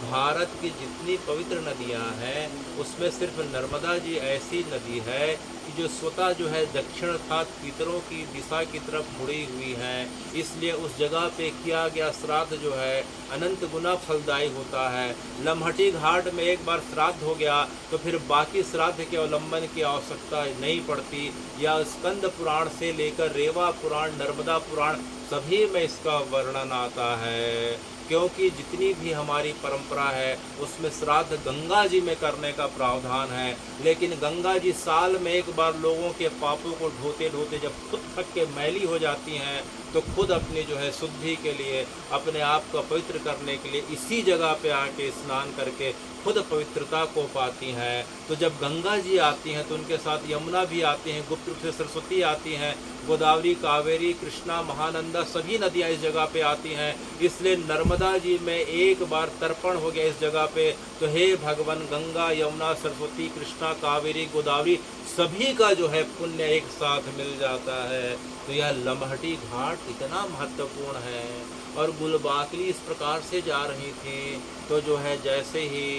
भारत की जितनी पवित्र नदियां हैं उसमें सिर्फ नर्मदा जी ऐसी नदी है कि जो स्वतः जो है दक्षिण अर्थात पितरों की दिशा की तरफ मुड़ी हुई है। इसलिए उस जगह पे किया गया श्राद्ध जो है अनंत गुना फलदायी होता है। लमहटी घाट में एक बार श्राद्ध हो गया तो फिर बाकी श्राद्ध के अवलंबन की आवश्यकता नहीं पड़ती। या स्कंद पुराण से लेकर रेवा पुराण, नर्मदा पुराण, सभी में इसका वर्णन आता है, क्योंकि जितनी भी हमारी परंपरा है उसमें श्राद्ध गंगा जी में करने का प्रावधान है। लेकिन गंगा जी साल में एक बार लोगों के पापों को ढोते ढोते जब खुद थक के मैली हो जाती हैं तो खुद अपनी जो है शुद्धि के लिए, अपने आप को पवित्र करने के लिए इसी जगह पे आके स्नान करके खुद पवित्रता को पाती हैं। तो जब गंगा जी आती हैं तो उनके साथ यमुना भी आती हैं, गुप्त रूप से सरस्वती आती हैं, गोदावरी, कावेरी, कृष्णा, महानंदा सभी नदियाँ इस जगह पे आती हैं। इसलिए नर्मदा जी में एक बार तर्पण हो गया इस जगह पे तो हे भगवान, गंगा, यमुना, सरस्वती, कृष्णा, कावेरी, गोदावरी सभी का जो है पुण्य एक साथ मिल जाता है। तो यह लमहटी घाट इतना महत्वपूर्ण है। और गुलबाकली इस प्रकार से जा रही थी तो जो है जैसे ही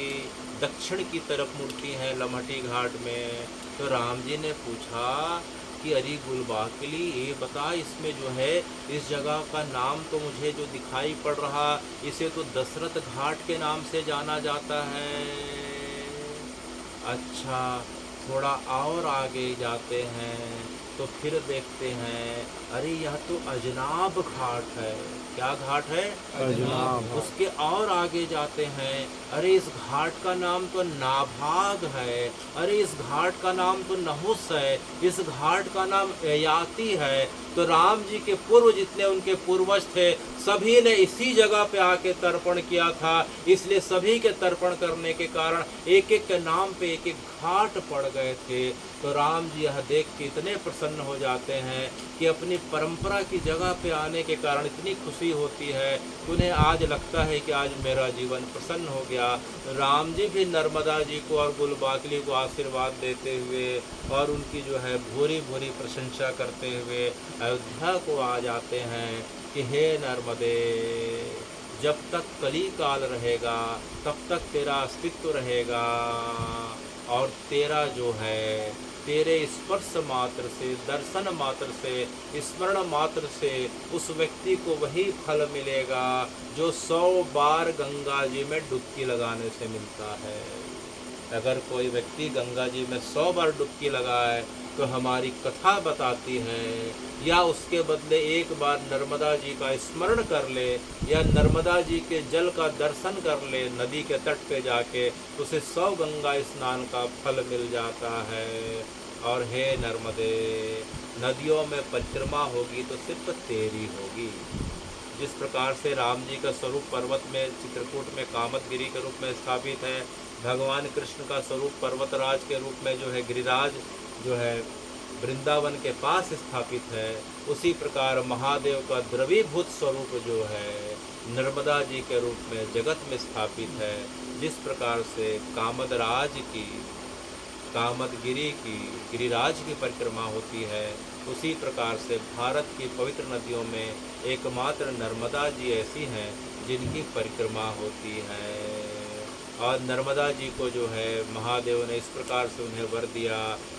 दक्षिण की तरफ मुड़ती हैं लमहटी घाट में, तो राम जी ने पूछा कि अरे गुलबाकली, ये बता, इसमें जो है इस जगह का नाम तो मुझे जो दिखाई पड़ रहा, इसे तो दशरथ घाट के नाम से जाना जाता है। अच्छा, थोड़ा और आगे जाते हैं तो फिर देखते हैं, अरे यह तो अजनाब घाट है। क्या घाट है? अजनाब। उसके और आगे जाते हैं, अरे इस घाट का नाम तो नाभाग है, अरे इस घाट का नाम तो नहुस है, इस घाट का नाम ययाति है। तो राम जी के पूर्व जितने उनके पूर्वज थे सभी ने इसी जगह पे आके तर्पण किया था। इसलिए सभी के तर्पण करने के कारण एक एक के नाम पे एक एक घाट पड़ गए थे। तो राम जी यह देख के इतने प्रसन्न हो जाते हैं कि अपनी परंपरा की जगह पे आने के कारण इतनी खुशी होती है कि उन्हें आज लगता है कि आज मेरा जीवन प्रसन्न हो गया। राम जी भी नर्मदा जी को और गुलबाकली को आशीर्वाद देते हुए और उनकी जो है भूरी भूरी प्रशंसा करते हुए अयोध्या को आ जाते हैं कि हे नर्मदे, जब तक कली काल रहेगा तब तक तेरा अस्तित्व रहेगा और तेरा जो है, तेरे स्पर्श मात्र से, दर्शन मात्र से, स्मरण मात्र से उस व्यक्ति को वही फल मिलेगा जो 100 बार गंगा जी में डुबकी लगाने से मिलता है। अगर कोई व्यक्ति गंगा जी में 100 बार डुबकी लगाए तो हमारी कथा बताती है, या उसके बदले एक बार नर्मदा जी का स्मरण कर ले या नर्मदा जी के जल का दर्शन कर ले नदी के तट पे जाके, उसे 100 गंगा स्नान का फल मिल जाता है। और हे नर्मदे, नदियों में परिक्रमा होगी तो सिर्फ तेरी होगी। जिस प्रकार से राम जी का स्वरूप पर्वत में चित्रकूट में कामदगिरी के रूप में स्थापित है, भगवान कृष्ण का स्वरूप पर्वतराज के रूप में जो है गिरिराज जो है वृंदावन के पास स्थापित है, उसी प्रकार महादेव का द्रवीभूत स्वरूप जो है नर्मदा जी के रूप में जगत में स्थापित है। जिस प्रकार से कामदराज की, कामदगिरी की, गिरिराज की परिक्रमा होती है, उसी प्रकार से भारत की पवित्र नदियों में एकमात्र नर्मदा जी ऐसी हैं जिनकी परिक्रमा होती है। और नर्मदा जी को जो है महादेव ने इस प्रकार से उन्हें वर दिया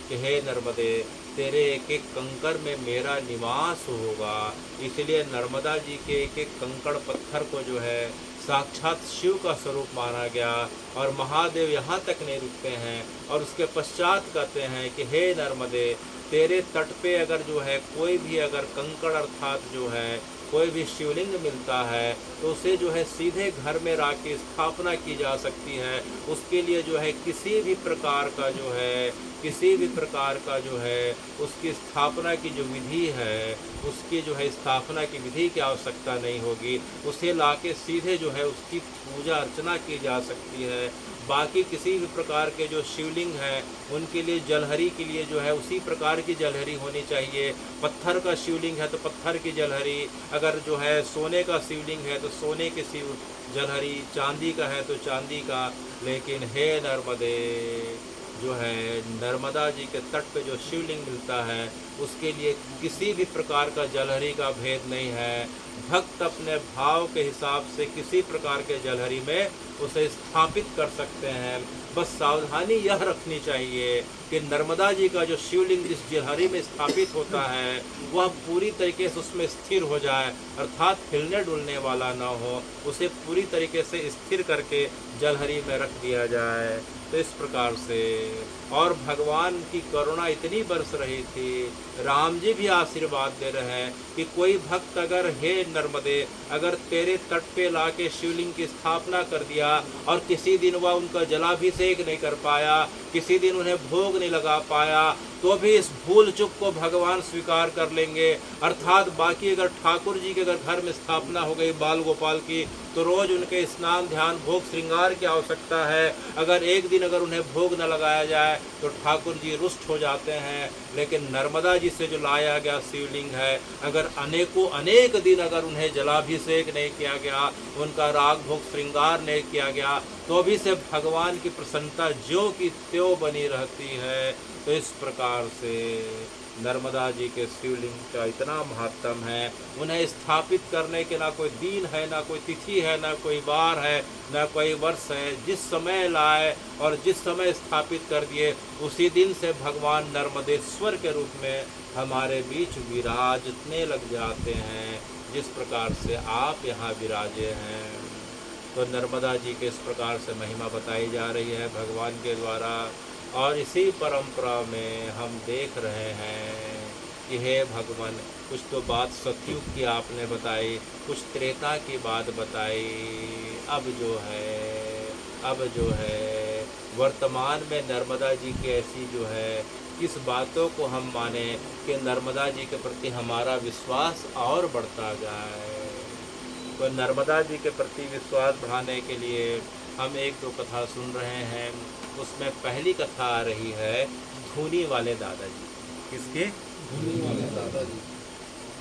कि हे नर्मदे, तेरे एक एक कंकड़ में मेरा निवास होगा। इसलिए नर्मदा जी के एक एक कंकड़ पत्थर को जो है साक्षात शिव का स्वरूप माना गया। और महादेव यहाँ तक नहीं रुकते हैं और उसके पश्चात कहते हैं कि हे नर्मदे, तेरे तट पे अगर जो है कोई भी अगर कंकड़ अर्थात जो है कोई भी शिवलिंग मिलता है तो उसे जो है सीधे घर में रख के स्थापना की जा सकती है। उसके लिए जो है किसी भी प्रकार का जो है उसकी स्थापना की जो विधि है, उसकी जो है स्थापना की विधि की आवश्यकता नहीं होगी। उसे लाके सीधे जो है उसकी पूजा अर्चना की जा सकती है। बाकी किसी भी प्रकार के जो शिवलिंग हैं उनके लिए जलहरी के लिए जो है उसी प्रकार की जलहरी होनी चाहिए। पत्थर का शिवलिंग है तो पत्थर की जलहरी, अगर जो है सोने का शिवलिंग है तो सोने की शिव जलहरी, चांदी का है तो चांदी का। लेकिन हे नर्मदे, जो है नर्मदा जी के तट पे जो शिवलिंग मिलता है उसके लिए किसी भी प्रकार का जलहरी का भेद नहीं है। भक्त अपने भाव के हिसाब से किसी प्रकार के जलहरी में उसे स्थापित कर सकते हैं। बस सावधानी यह रखनी चाहिए कि नर्मदा जी का जो शिवलिंग जिस जलहरी में स्थापित होता है वह पूरी तरीके से उसमें स्थिर हो जाए, अर्थात हिलने डुलने वाला न हो, उसे पूरी तरीके से स्थिर करके जलहरी में रख दिया जाए। तो इस प्रकार से, और भगवान की करुणा इतनी बरस रही थी, राम जी भी आशीर्वाद दे रहे हैं कि कोई भक्त अगर हे नर्मदे अगर तेरे तट पे लाके शिवलिंग की स्थापना कर दिया और किसी दिन वह उनका जलाभिषेक नहीं कर पाया, किसी दिन उन्हें भोग नहीं लगा पाया, तो भी इस भूल चूक को भगवान स्वीकार कर लेंगे। अर्थात बाकी अगर ठाकुर जी के अगर घर में स्थापना हो गई बाल गोपाल की तो रोज उनके स्नान ध्यान भोग श्रृंगार की आवश्यकता है। अगर एक दिन अगर उन्हें भोग न लगाया जाए तो ठाकुर जी रुष्ट हो जाते हैं। लेकिन नर्मदा जी से जो लाया गया शिवलिंग है, अगर अनेक दिन अगर उन्हें जलाभिषेक नहीं किया गया, उनका राग भोग श्रृंगार नहीं किया गया, तो भी से भगवान की प्रसन्नता ज्यों की त्यों बनी रहती है। तो इस प्रकार से नर्मदा जी के शिवलिंग का इतना महत्व है। उन्हें स्थापित करने के ना कोई दिन है, ना कोई तिथि है, ना कोई वार है, ना कोई वर्ष है। जिस समय लाए और जिस समय स्थापित कर दिए उसी दिन से भगवान नर्मदेश्वर के रूप में हमारे बीच विराजने लग जाते हैं, जिस प्रकार से आप यहाँ विराजे हैं। तो नर्मदा जी के इस प्रकार से महिमा बताई जा रही है भगवान के द्वारा। और इसी परंपरा में हम देख रहे हैं कि हे भगवान, कुछ तो बात सतयुग की आपने बताई, कुछ त्रेता की बात बताई, अब जो है वर्तमान में नर्मदा जी की ऐसी जो है किस बातों को हम माने कि नर्मदा जी के प्रति हमारा विश्वास और बढ़ता जाए। तो नर्मदा जी के प्रति विश्वास बढ़ाने के लिए हम एक दो कथा सुन रहे हैं। उसमें पहली कथा आ रही है धूनी वाले दादाजी। किसके? धूनी वाले दादाजी।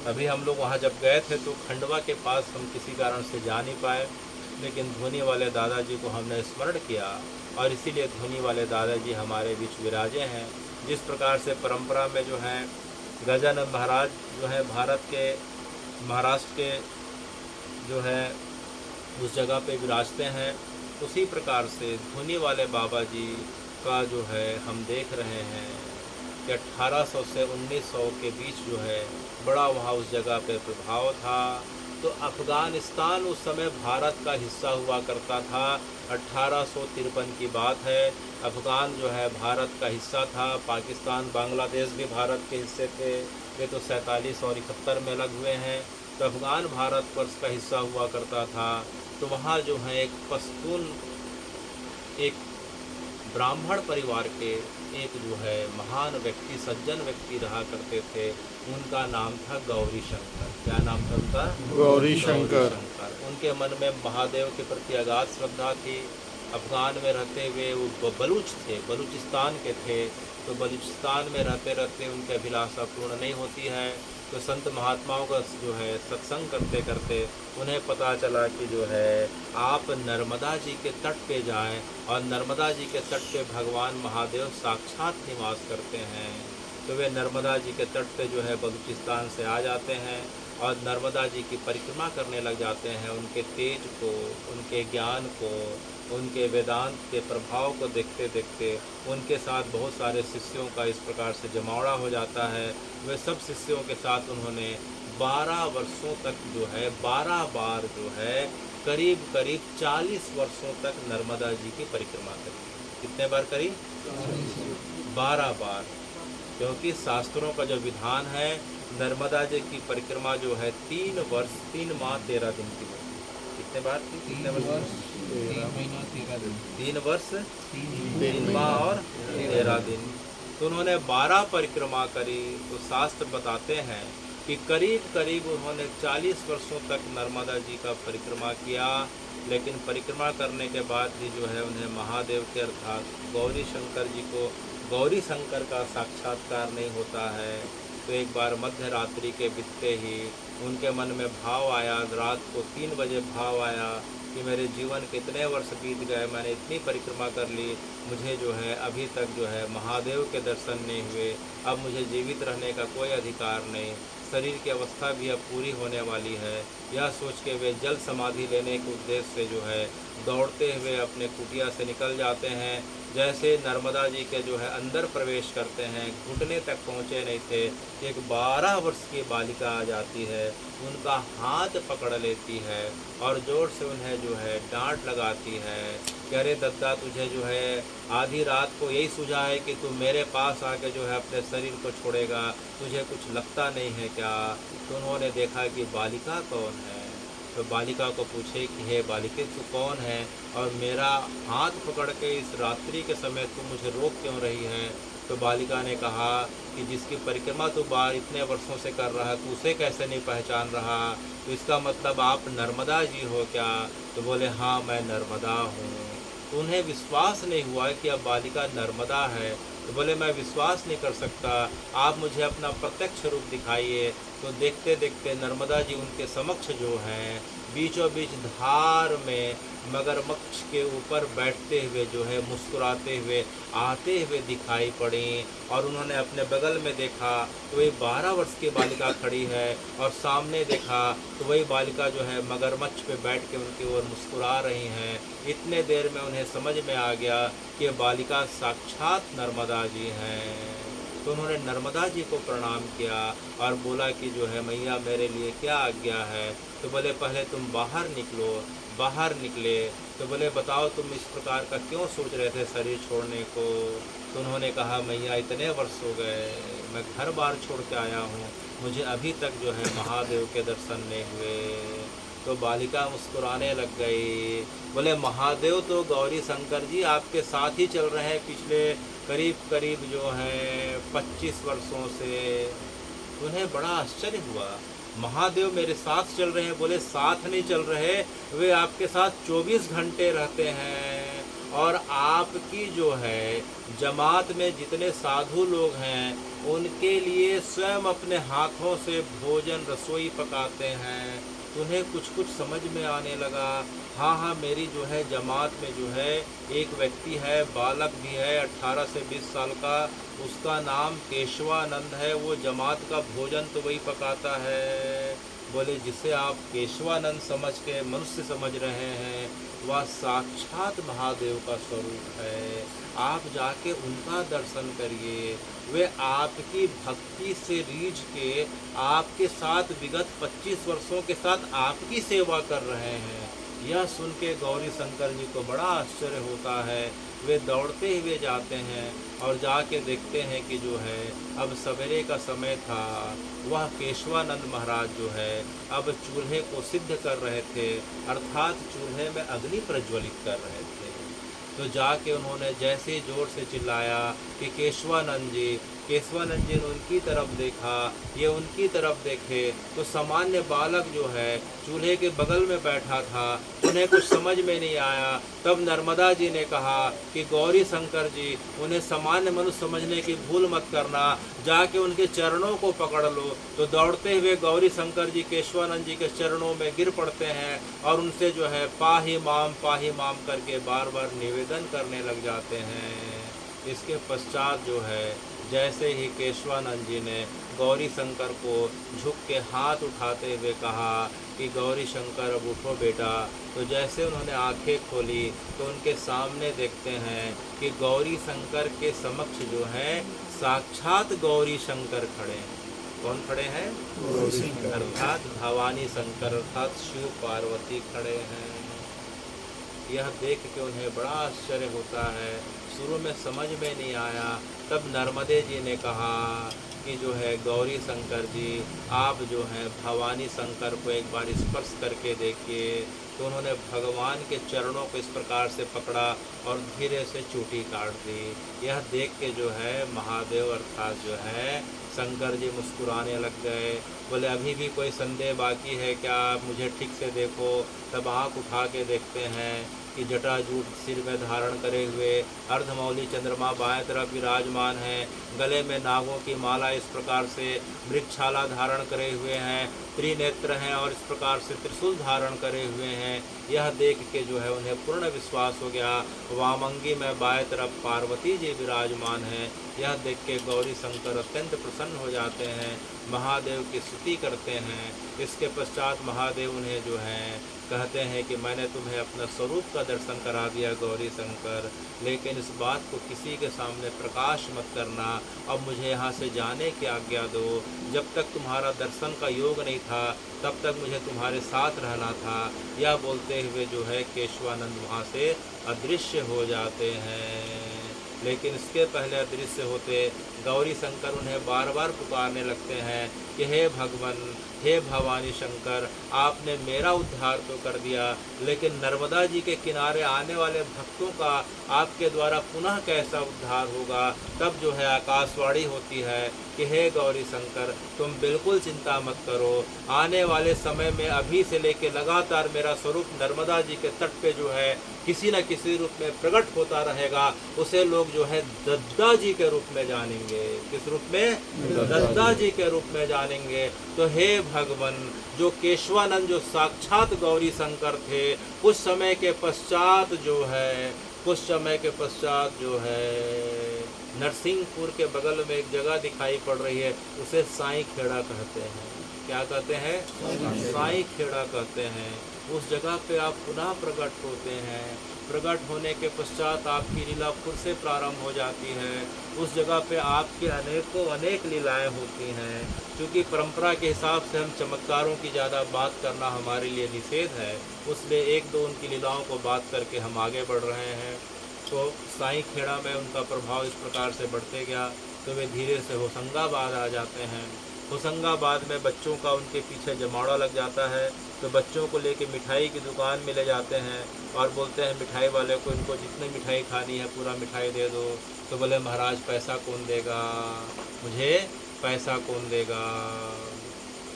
अभी हम लोग वहाँ जब गए थे तो खंडवा के पास हम किसी कारण से जा नहीं पाए, लेकिन धूनी वाले दादाजी को हमने स्मरण किया और इसीलिए धूनी वाले दादाजी हमारे बीच विराजे हैं। जिस प्रकार से परंपरा में जो है गजानन महाराज जो है भारत के महाराष्ट्र के जो है उस जगह पे विराजते हैं, उसी प्रकार से धूनी वाले बाबा जी का जो है हम देख रहे हैं कि 1800 से 1900 के बीच जो है बड़ा वहाँ उस जगह पे प्रभाव था। तो अफ़गानिस्तान उस समय भारत का हिस्सा हुआ करता था। 1853 की बात है। अफ़गान जो है भारत का हिस्सा था। पाकिस्तान बांग्लादेश भी भारत के हिस्से थे। ये तो 47 और 71 में अलग हुए हैं। तो अफ़गान भारतवर्ष का हिस्सा हुआ करता था। तो वहाँ जो है एक पश्तून, एक ब्राह्मण परिवार के एक जो है महान व्यक्ति, सज्जन व्यक्ति रहा करते थे। उनका नाम था गौरी शंकर। क्या नाम था उनका? गौरी शंकर। उनके मन में महादेव के प्रति अगाध श्रद्धा थी। अफ़गान में रहते हुए वो बलूच थे, बलूचिस्तान के थे। तो बलूचिस्तान में रहते रहते उनकी अभिलाषा पूर्ण नहीं होती है। तो संत महात्माओं का जो है सत्संग करते करते उन्हें पता चला कि जो है आप नर्मदा जी के तट पे जाएं और नर्मदा जी के तट पे भगवान महादेव साक्षात निवास करते हैं। तो वे नर्मदा जी के तट पे जो है बलूचिस्तान से आ जाते हैं और नर्मदा जी की परिक्रमा करने लग जाते हैं। उनके तेज को, उनके ज्ञान को, उनके वेदांत के प्रभाव को देखते देखते उनके साथ बहुत सारे शिष्यों का इस प्रकार से जमावड़ा हो जाता है। वे सब शिष्यों के साथ उन्होंने 12 वर्षों तक जो है 12 बार जो है करीब 40 वर्षों तक नर्मदा जी की परिक्रमा करी। कितने बार करी? 12 बार। क्योंकि शास्त्रों का जो विधान है नर्मदा जी की परिक्रमा जो है 3 वर्ष 3 माह 13 दिन की होती है। कितने बार थी? कितने वर्ष? 3 वर्ष 3 माह और 13 दिन। तो उन्होंने 12 परिक्रमा करी। तो शास्त्र बताते हैं कि करीब करीब उन्होंने 40 वर्षों तक नर्मदा जी का परिक्रमा किया, लेकिन परिक्रमा करने के बाद भी जो है उन्हें महादेव के अर्थात गौरी शंकर जी को, गौरी शंकर का साक्षात्कार नहीं होता है। तो एक बार मध्य रात्रि के बीतते ही उनके मन में भाव आया, रात को 3 बजे भाव आया कि मेरे जीवन के इतने वर्ष बीत गए, मैंने इतनी परिक्रमा कर ली, मुझे जो है अभी तक जो है महादेव के दर्शन नहीं हुए, अब मुझे जीवित रहने का कोई अधिकार नहीं, शरीर की अवस्था भी अब पूरी होने वाली है। यह सोच के वे जल समाधि लेने के उद्देश्य से जो है दौड़ते हुए अपने कुटिया से निकल जाते हैं। जैसे नर्मदा जी के जो है अंदर प्रवेश करते हैं, घुटने तक पहुँचे नहीं थे, एक 12 वर्ष की बालिका आ जाती है, उनका हाथ पकड़ लेती है और ज़ोर से उन्हें जो है डांट लगाती है कि अरे दद्दा, तुझे जो है आधी रात को यही सूझा है कि तू मेरे पास आके जो है अपने शरीर को छोड़ेगा, तुझे कुछ लगता नहीं है क्या? तो उन्होंने देखा कि बालिका कौन है, तो बालिका को पूछे कि हे बालिके, तू कौन है और मेरा हाथ पकड़ के इस रात्रि के समय तू मुझे रोक क्यों रही है? तो बालिका ने कहा कि जिसकी परिक्रमा तू बार इतने वर्षों से कर रहा है, तू उसे कैसे नहीं पहचान रहा? तो इसका मतलब आप नर्मदा जी हो क्या? तो बोले हाँ, मैं नर्मदा हूँ। तो उन्हें विश्वास नहीं हुआ कि अब बालिका नर्मदा है। तो बोले मैं विश्वास नहीं कर सकता, आप मुझे अपना प्रत्यक्ष रूप दिखाइए। तो देखते देखते नर्मदा जी उनके समक्ष जो हैं बीचों बीच धार में मगरमच्छ के ऊपर बैठते हुए जो है मुस्कुराते हुए आते हुए दिखाई पड़ी। और उन्होंने अपने बगल में देखा तो वही 12 वर्ष की बालिका खड़ी है, और सामने देखा तो वही बालिका जो है मगरमच्छ पे बैठ के उनकी ओर मुस्कुरा रही हैं। इतने देर में उन्हें समझ में आ गया कि ये बालिका साक्षात नर्मदा जी हैं। तो उन्होंने नर्मदा जी को प्रणाम किया और बोला कि जो है मैया मेरे लिए क्या आज्ञा है? तो बोले पहले तुम बाहर निकलो। बाहर निकले तो बोले बताओ तुम इस प्रकार का क्यों सोच रहे थे शरीर छोड़ने को? तो उन्होंने कहा मैया इतने वर्ष हो गए, मैं घर बार छोड़ के आया हूँ, मुझे अभी तक जो है महादेव के दर्शन नहीं हुए। तो बालिका मुस्कुराने लग गई, बोले महादेव तो गौरी शंकर जी आपके साथ ही चल रहे हैं पिछले करीब करीब जो है 25 वर्षों से। उन्हें बड़ा आश्चर्य हुआ, महादेव मेरे साथ चल रहे हैं? बोले साथ नहीं चल रहे, वे आपके साथ 24 घंटे रहते हैं, और आपकी जो है जमात में जितने साधु लोग हैं उनके लिए स्वयं अपने हाथों से भोजन रसोई पकाते हैं। उन्हें कुछ कुछ समझ में आने लगा। हाँ, मेरी जो है जमात में जो है एक व्यक्ति है, बालक भी है 18 से 20 साल का, उसका नाम केशवानंद है, वो जमात का भोजन तो वही पकाता है। बोले जिसे आप केशवानंद समझ के मनुष्य समझ रहे हैं वह साक्षात महादेव का स्वरूप है, आप जाके उनका दर्शन करिए। वे आपकी भक्ति से रीझ के आपके साथ विगत 25 वर्षों के साथ आपकी सेवा कर रहे हैं। यह सुन के गौरी शंकर जी को बड़ा आश्चर्य होता है। वे दौड़ते हुए जाते हैं और जाके देखते हैं कि जो है अब सवेरे का समय था, वह केशवानंद महाराज जो है अब चूल्हे को सिद्ध कर रहे थे, अर्थात चूल्हे में अग्नि प्रज्वलित कर रहे थे। तो जाके उन्होंने जैसे जोर से चिल्लाया कि केशवानंद जी ने उनकी तरफ देखा, ये उनकी तरफ देखे तो सामान्य बालक जो है चूल्हे के बगल में बैठा था, उन्हें कुछ समझ में नहीं आया। तब नर्मदा जी ने कहा कि गौरी शंकर जी, उन्हें सामान्य मनुष्य समझने की भूल मत करना, जाके उनके चरणों को पकड़ लो। तो दौड़ते हुए गौरी शंकर जी केशवानंद जी के चरणों में गिर पड़ते हैं और उनसे जो है पाही माम करके बार बार निवेदन करने लग जाते हैं। इसके पश्चात जो है जैसे ही केशवानंद जी ने गौरी शंकर को झुक के हाथ उठाते हुए कहा कि गौरी शंकर अब उठो बेटा, तो जैसे उन्होंने आंखें खोली तो उनके सामने देखते हैं कि गौरी शंकर के समक्ष जो है साक्षात गौरी शंकर खड़े हैं। कौन खड़े हैं? अर्थात भवानी शंकर अर्थात शिव पार्वती खड़े हैं। यह देख के उन्हें बड़ा आश्चर्य होता है। शुरू में समझ में नहीं आया, तब नर्मदे जी ने कहा कि जो है गौरी शंकर जी, आप जो हैं भवानी शंकर को एक बार स्पर्श करके देखिए। तो उन्होंने भगवान के चरणों को इस प्रकार से पकड़ा और धीरे से चूटी काट दी। यह देख के जो है महादेव अर्थात जो है शंकर जी मुस्कुराने लग गए। बोले अभी भी कोई संदेह बाकी है क्या? मुझे ठीक से देखो। तब आँख उठा के देखते हैं कि जटाजूट सिर में धारण करे हुए अर्धमौली चंद्रमा बाएं तरफ विराजमान है। गले में नागों की माला इस प्रकार से वृक्षाला धारण करे हुए हैं। त्रिनेत्र हैं और इस प्रकार से त्रिशूल धारण करे हुए हैं। यह देख के जो है उन्हें पूर्ण विश्वास हो गया। वामंगी में बाएं तरफ पार्वती जी विराजमान हैं। यह देख के गौरी शंकर अत्यंत प्रसन्न हो जाते हैं, महादेव की स्तुति करते हैं। इसके पश्चात महादेव उन्हें जो है कहते हैं कि मैंने तुम्हें अपना स्वरूप का दर्शन करा दिया गौरी शंकर, लेकिन इस बात को किसी के सामने प्रकाश मत करना। अब मुझे यहाँ से जाने की आज्ञा दो। जब तक तुम्हारा दर्शन का योग नहीं था तब तक मुझे तुम्हारे साथ रहना था। यह बोलते हुए जो है केशवानंद वहाँ से अदृश्य हो जाते हैं। लेकिन इसके पहले अदृश्य होते गौरी शंकर उन्हें बार बार पुकारने लगते हैं कि हे भगवान, हे भवानी शंकर, आपने मेरा उद्धार तो कर दिया, लेकिन नर्मदा जी के किनारे आने वाले भक्तों का आपके द्वारा पुनः कैसा उद्धार होगा? तब जो है आकाशवाणी होती है कि हे गौरी शंकर, तुम बिल्कुल चिंता मत करो। आने वाले समय में अभी से लेके लगातार मेरा स्वरूप नर्मदा जी के तट पे जो है किसी न किसी रूप में प्रकट होता रहेगा। उसे लोग जो है दद्दा जी के रूप में जानेंगे। किस रूप में? दद्दा जी के रूप में जानेंगे। तो हे भगवान, जो केशवानंद जो साक्षात गौरी शंकर थे, कुछ समय के पश्चात जो है नरसिंहपुर के बगल में एक जगह दिखाई पड़ रही है, उसे साईं खेड़ा कहते हैं। क्या कहते हैं? साईं खेड़ा कहते हैं। उस जगह पे आप पुनः प्रकट होते हैं। प्रकट होने के पश्चात आपकी लीला फिर से प्रारंभ हो जाती है। उस जगह पे आपकी अनेक लीलाएं होती हैं। क्योंकि परंपरा के हिसाब से हम चमत्कारों की ज़्यादा बात करना हमारे लिए निषेध है, उसलिए एक दो उनकी लीलाओं को बात करके हम आगे बढ़ रहे हैं। तो साईं खेड़ा में उनका प्रभाव इस प्रकार से बढ़ते गया तो वे धीरे से होशंगाबाद आ जाते हैं। होशंगाबाद में बच्चों का उनके पीछे जमावड़ा लग जाता है, तो बच्चों को लेके मिठाई की दुकान में ले जाते हैं और बोलते हैं मिठाई वाले को, इनको जितनी मिठाई खानी है पूरा मिठाई दे दो। तो बोले महाराज पैसा कौन देगा, मुझे पैसा कौन देगा?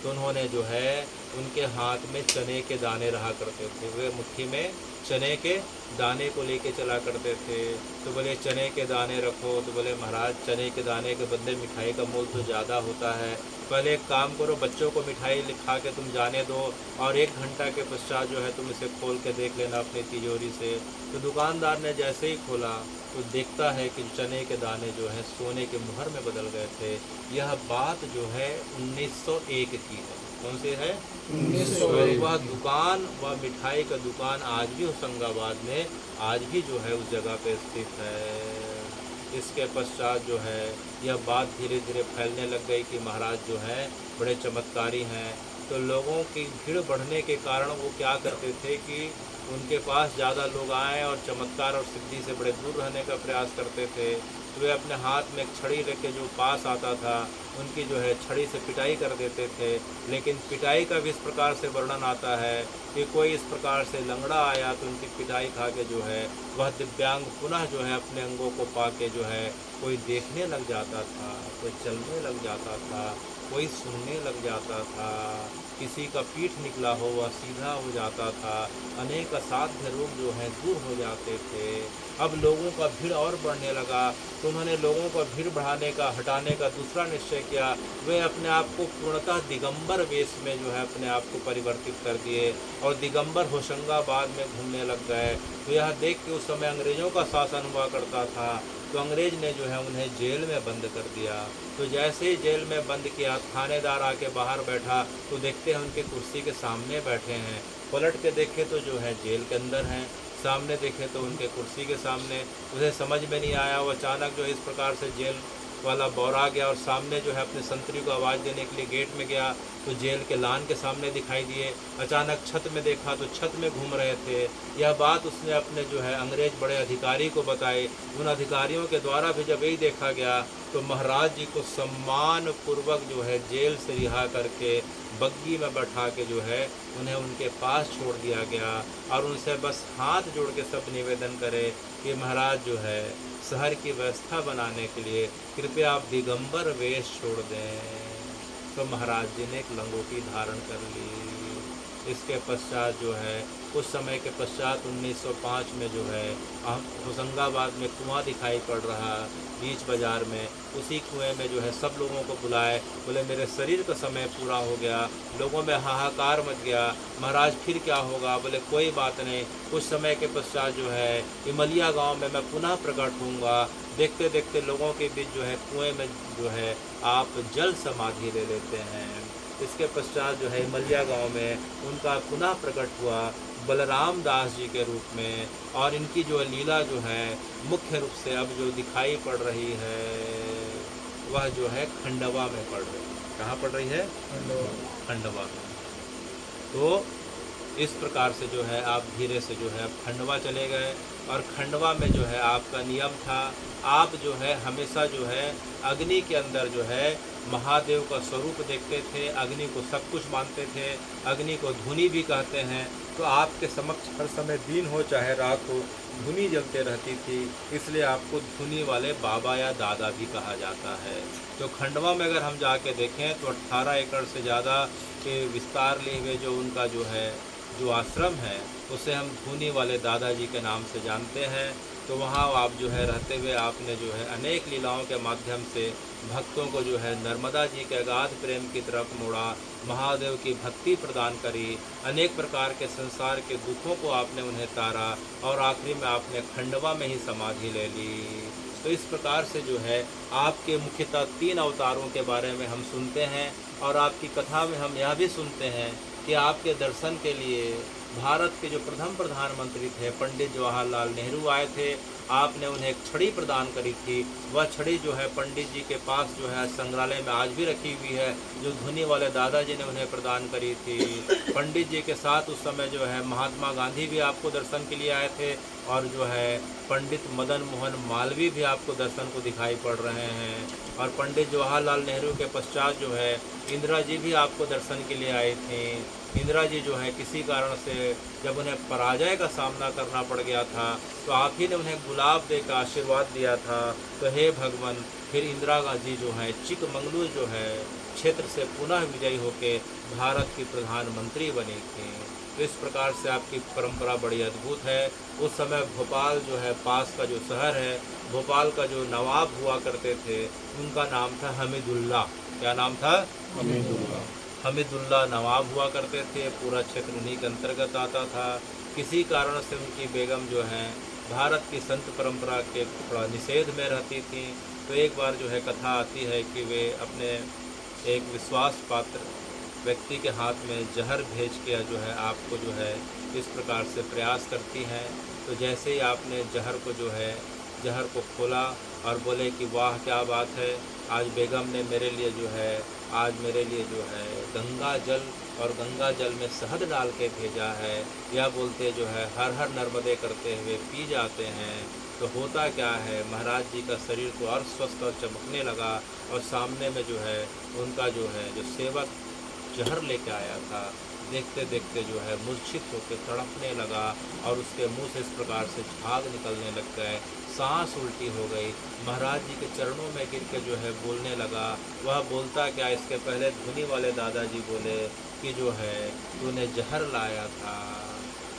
तो उन्होंने जो है उनके हाथ में चने के दाने रहा करते थे। वे मुट्ठी में चने के दाने को लेके चला करते थे। तो बोले चने के दाने रखो। तो बोले महाराज चने के दाने के बदले मिठाई का मोल तो ज़्यादा होता है। पहले एक काम करो, बच्चों को मिठाई लिखा के तुम जाने दो और 1 घंटा के पश्चात जो है तुम इसे खोल के देख लेना अपनी तिजोरी से। तो दुकानदार ने जैसे ही खोला तो देखता है कि चने के दाने जो है सोने के मुहर में बदल गए थे। यह बात जो है 1901 की है। कौन सी है? 1901। वह दुकान, वह मिठाई का दुकान आज भी होशंगाबाद में आज भी जो है उस जगह पे स्थित है। इसके पश्चात जो है यह बात धीरे धीरे फैलने लग गई कि महाराज जो है बड़े चमत्कारी हैं। तो लोगों की भीड़ बढ़ने के कारण वो क्या करते थे कि उनके पास ज़्यादा लोग आए और चमत्कार और सिद्धि से बड़े दूर रहने का प्रयास करते थे। तो वे अपने हाथ में एक छड़ी लेके जो पास आता था उनकी जो है छड़ी से पिटाई कर देते थे। लेकिन पिटाई का भी इस प्रकार से वर्णन आता है कि कोई इस प्रकार से लंगड़ा आया तो उनकी पिटाई खा के जो है वह दिव्यांग पुनः जो है अपने अंगों को पा के जो है कोई देखने लग जाता था, कोई चलने लग जाता था, कोई सुनने लग जाता था। किसी का पीठ निकला हो वह सीधा हो जाता था। अनेक असाध्य रोग जो हैं दूर हो जाते थे। अब लोगों का भीड़ और बढ़ने लगा तो उन्होंने लोगों का भीड़ बढ़ाने का, हटाने का दूसरा निश्चय किया। वे अपने आप को पूर्णतः दिगंबर वेश में जो है अपने आप को परिवर्तित कर दिए और दिगंबर होशंगाबाद में घूमने लग गए। तो यह देख के उस समय अंग्रेज़ों का शासन हुआ करता था, तो अंग्रेज़ ने जो है उन्हें जेल में बंद कर दिया। तो जैसे ही जेल में बंद किया, थानेदार आके बाहर बैठा तो देखते हैं उनके कुर्सी के सामने बैठे हैं। पलट के देखे तो जो है जेल के अंदर हैं, सामने देखे तो उनके कुर्सी के सामने। उसे समझ में नहीं आया, वो अचानक जो है इस प्रकार से जेल वाला बौरा गया और सामने जो है अपने संतरी को आवाज़ देने के लिए गेट में गया तो जेल के लान के सामने दिखाई दिए। अचानक छत में देखा तो छत में घूम रहे थे। यह बात उसने अपने जो है अंग्रेज़ बड़े अधिकारी को बताई। उन अधिकारियों के द्वारा भी जब यही देखा गया तो महाराज जी को सम्मान पूर्वक जो है जेल से रिहा करके बग्गी में बैठा के जो है उन्हें उनके पास छोड़ दिया गया और उनसे बस हाथ जोड़ के सब निवेदन करे कि महाराज जो है शहर की व्यवस्था बनाने के लिए कृपया आप दिगंबर वेश छोड़ दें। तो महाराज जी ने एक लंगोटी धारण कर ली। इसके पश्चात जो है कुछ समय के पश्चात 1905 में जो है होशंगाबाद में कुआं दिखाई पड़ रहा बीच बाज़ार में। उसी कुएं में जो है सब लोगों को बुलाए, बोले मेरे शरीर का समय पूरा हो गया। लोगों में हाहाकार मच गया, महाराज फिर क्या होगा? बोले कोई बात नहीं, कुछ समय के पश्चात जो है इमलिया गांव में मैं पुनः प्रकट होऊंगा। देखते देखते लोगों के बीच जो है कुएं में जो है आप जल समाधि ले लेते हैं। इसके पश्चात जो है इमलिया गांव में उनका पुनः प्रकट हुआ बलराम दास जी के रूप में। और इनकी जो लीला जो है मुख्य रूप से अब जो दिखाई पड़ रही है वह जो है खंडवा में पड़ रही है। कहाँ पड़ रही है? खंडवा में। तो इस प्रकार से जो है आप धीरे से जो है खंडवा चले गए और खंडवा में जो है आपका नियम था, आप जो है हमेशा जो है अग्नि के अंदर जो है महादेव का स्वरूप देखते थे, अग्नि को सब कुछ मानते थे, अग्नि को धुनी भी कहते हैं। तो आपके समक्ष हर समय दिन हो चाहे रात हो धुनी जलते रहती थी, इसलिए आपको धुनी वाले बाबा या दादा भी कहा जाता है। तो खंडवा में अगर हम जाके देखें तो 18 एकड़ से ज़्यादा के विस्तार लिए हुए जो उनका जो आश्रम है उसे हम धुनी वाले दादाजी के नाम से जानते हैं। तो वहाँ आप जो है रहते हुए आपने जो है अनेक लीलाओं के माध्यम से भक्तों को जो है नर्मदा जी के अगाध प्रेम की तरफ मोड़ा, महादेव की भक्ति प्रदान करी, अनेक प्रकार के संसार के दुखों को आपने उन्हें तारा और आखिरी में आपने खंडवा में ही समाधि ले ली। तो इस प्रकार से जो है आपके मुख्यतः 3 अवतारों के बारे में हम सुनते हैं और आपकी कथा में हम यह भी सुनते हैं कि आपके दर्शन के लिए भारत के जो प्रथम प्रधानमंत्री थे पंडित जवाहरलाल नेहरू आए थे। आपने उन्हें एक छड़ी प्रदान करी थी। वह छड़ी जो है पंडित जी के पास जो है संग्रहालय में आज भी रखी हुई है, जो धुनी वाले दादाजी ने उन्हें प्रदान करी थी। पंडित जी के साथ उस समय जो है महात्मा गांधी भी आपको दर्शन के लिए आए थे और जो है पंडित मदन मोहन मालवीय भी आपको दर्शन को दिखाई पड़ रहे हैं। और पंडित जवाहरलाल नेहरू के पश्चात जो है इंदिरा जी भी आपको दर्शन के लिए आई थी। इंदिरा जी जो है किसी कारण से जब उन्हें पराजय का सामना करना पड़ गया था तो आप ही ने उन्हें गुलाब देकर आशीर्वाद दिया था। तो हे भगवान, फिर इंदिरा गांधी जो है चिकमंगलूर जो है क्षेत्र से पुनः विजयी होकर भारत की प्रधानमंत्री बनी थी। तो इस प्रकार से आपकी परंपरा बड़ी अद्भुत है। उस समय भोपाल जो है पास का जो शहर है, भोपाल का जो नवाब हुआ करते थे उनका नाम था हमीदुल्ला। क्या नाम था? हमीदुल्ला नवाब हुआ करते थे। पूरा क्षेत्र उन्हीं के अंतर्गत आता था। किसी कारण से उनकी बेगम जो है भारत की संत परंपरा के थोड़ा निषेध में रहती थी। तो एक बार जो है कथा आती है कि वे अपने एक विश्वास पात्र व्यक्ति के हाथ में जहर भेज के जो है आपको जो है इस प्रकार से प्रयास करती हैं। तो जैसे ही आपने जहर को खोला और बोले कि वाह क्या बात है, आज बेगम ने मेरे लिए जो है गंगा जल और गंगा जल में शहद डाल के भेजा है, यह बोलते जो है हर हर नर्मदे करते हुए पी जाते हैं। तो होता क्या है, महाराज जी का शरीर तो और स्वस्थ और चमकने लगा और सामने में जो है उनका जो सेवक जहर लेके आया था, देखते देखते जो है मूर्छित होकर तड़पने लगा और उसके मुंह से इस प्रकार से झाग निकलने लग गए, सांस उल्टी हो गई। महाराज जी के चरणों में गिर के जो है बोलने लगा। वह बोलता क्या, इसके पहले धुनी वाले दादाजी बोले कि जो है तूने जहर लाया था।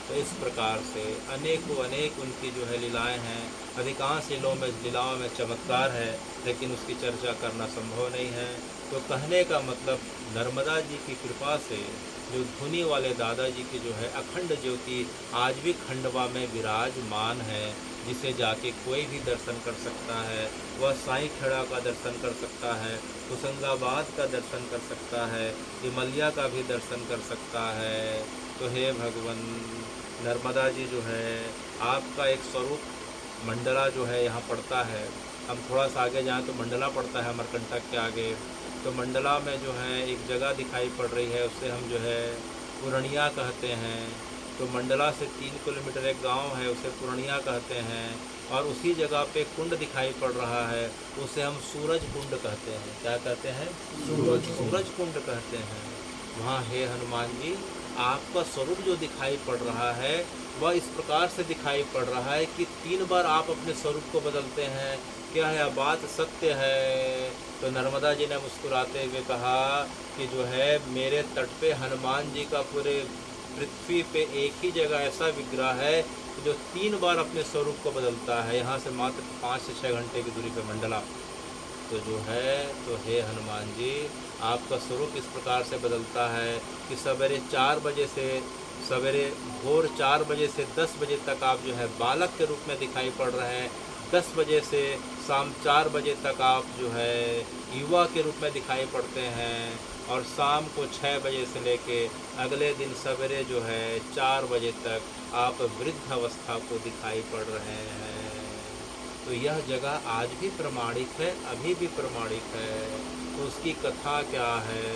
तो इस प्रकार से अनेक उनकी जो है लीलाएं हैं। अधिकांश लीलाओं में चमत्कार है, लेकिन उसकी चर्चा करना संभव नहीं है। तो कहने का मतलब नर्मदा जी की कृपा से जो धुनी वाले दादाजी की जो है अखंड ज्योति आज भी खंडवा में विराजमान है, जिसे जाके कोई भी दर्शन कर सकता है। वह साईं खेड़ा का दर्शन कर सकता है, होशंगाबाद का दर्शन कर सकता है, इमलिया का भी दर्शन कर सकता है। तो हे भगवान, नर्मदा जी जो है आपका एक स्वरूप मंडला जो है यहाँ पड़ता है। हम थोड़ा सा आगे जाएँ तो मंडला पड़ता है अमरकंटक के आगे। तो मंडला में जो है एक जगह दिखाई पड़ रही है, उससे हम जो है पुरनिया कहते हैं। तो मंडला से 3 किलोमीटर एक गांव है, उसे पूर्णिया कहते हैं, और उसी जगह पे कुंड दिखाई पड़ रहा है, उसे हम सूरज कुंड कहते हैं। क्या कहते हैं? सूरज कुंड कहते हैं। वहाँ हे हनुमान जी, आपका स्वरूप जो दिखाई पड़ रहा है वह इस प्रकार से दिखाई पड़ रहा है कि 3 बार आप अपने स्वरूप को बदलते हैं। क्या यह बात सत्य है? तो नर्मदा जी ने मुस्कुराते हुए कहा कि जो है मेरे तट पे हनुमान जी का पूरे पृथ्वी पे एक ही जगह ऐसा विग्रह है जो 3 बार अपने स्वरूप को बदलता है। यहाँ से मात्र 5 से 6 घंटे की दूरी पे मंडला। तो जो है, तो हे हनुमान जी, आपका स्वरूप इस प्रकार से बदलता है कि सवेरे भोर 4 बजे से 10 बजे तक आप जो है बालक के रूप में दिखाई पड़ रहे हैं। 10 बजे से शाम 4 बजे तक आप जो है युवा के रूप में दिखाई पड़ते हैं, और शाम को 6 बजे से लेके अगले दिन सवेरे जो है 4 बजे तक आप वृद्ध अवस्था को दिखाई पड़ रहे हैं। तो यह जगह आज भी प्रमाणिक है, अभी भी प्रमाणिक है। तो उसकी कथा क्या है?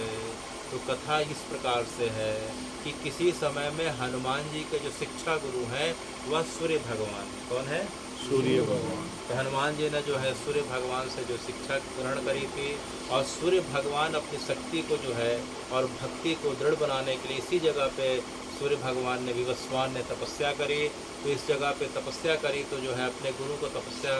तो कथा इस प्रकार से है कि किसी समय में हनुमान जी के जो शिक्षा गुरु हैं वह सूर्य भगवान। कौन है? सूर्य भगवान। तो हनुमान जी ने जो है सूर्य भगवान से जो शिक्षा ग्रहण करी थी, और सूर्य भगवान अपनी शक्ति को जो है और भक्ति को दृढ़ बनाने के लिए इसी जगह पे सूर्य भगवान ने, विवस्वान ने तपस्या करी। तो इस जगह पे तपस्या करी तो जो है अपने गुरु को तपस्या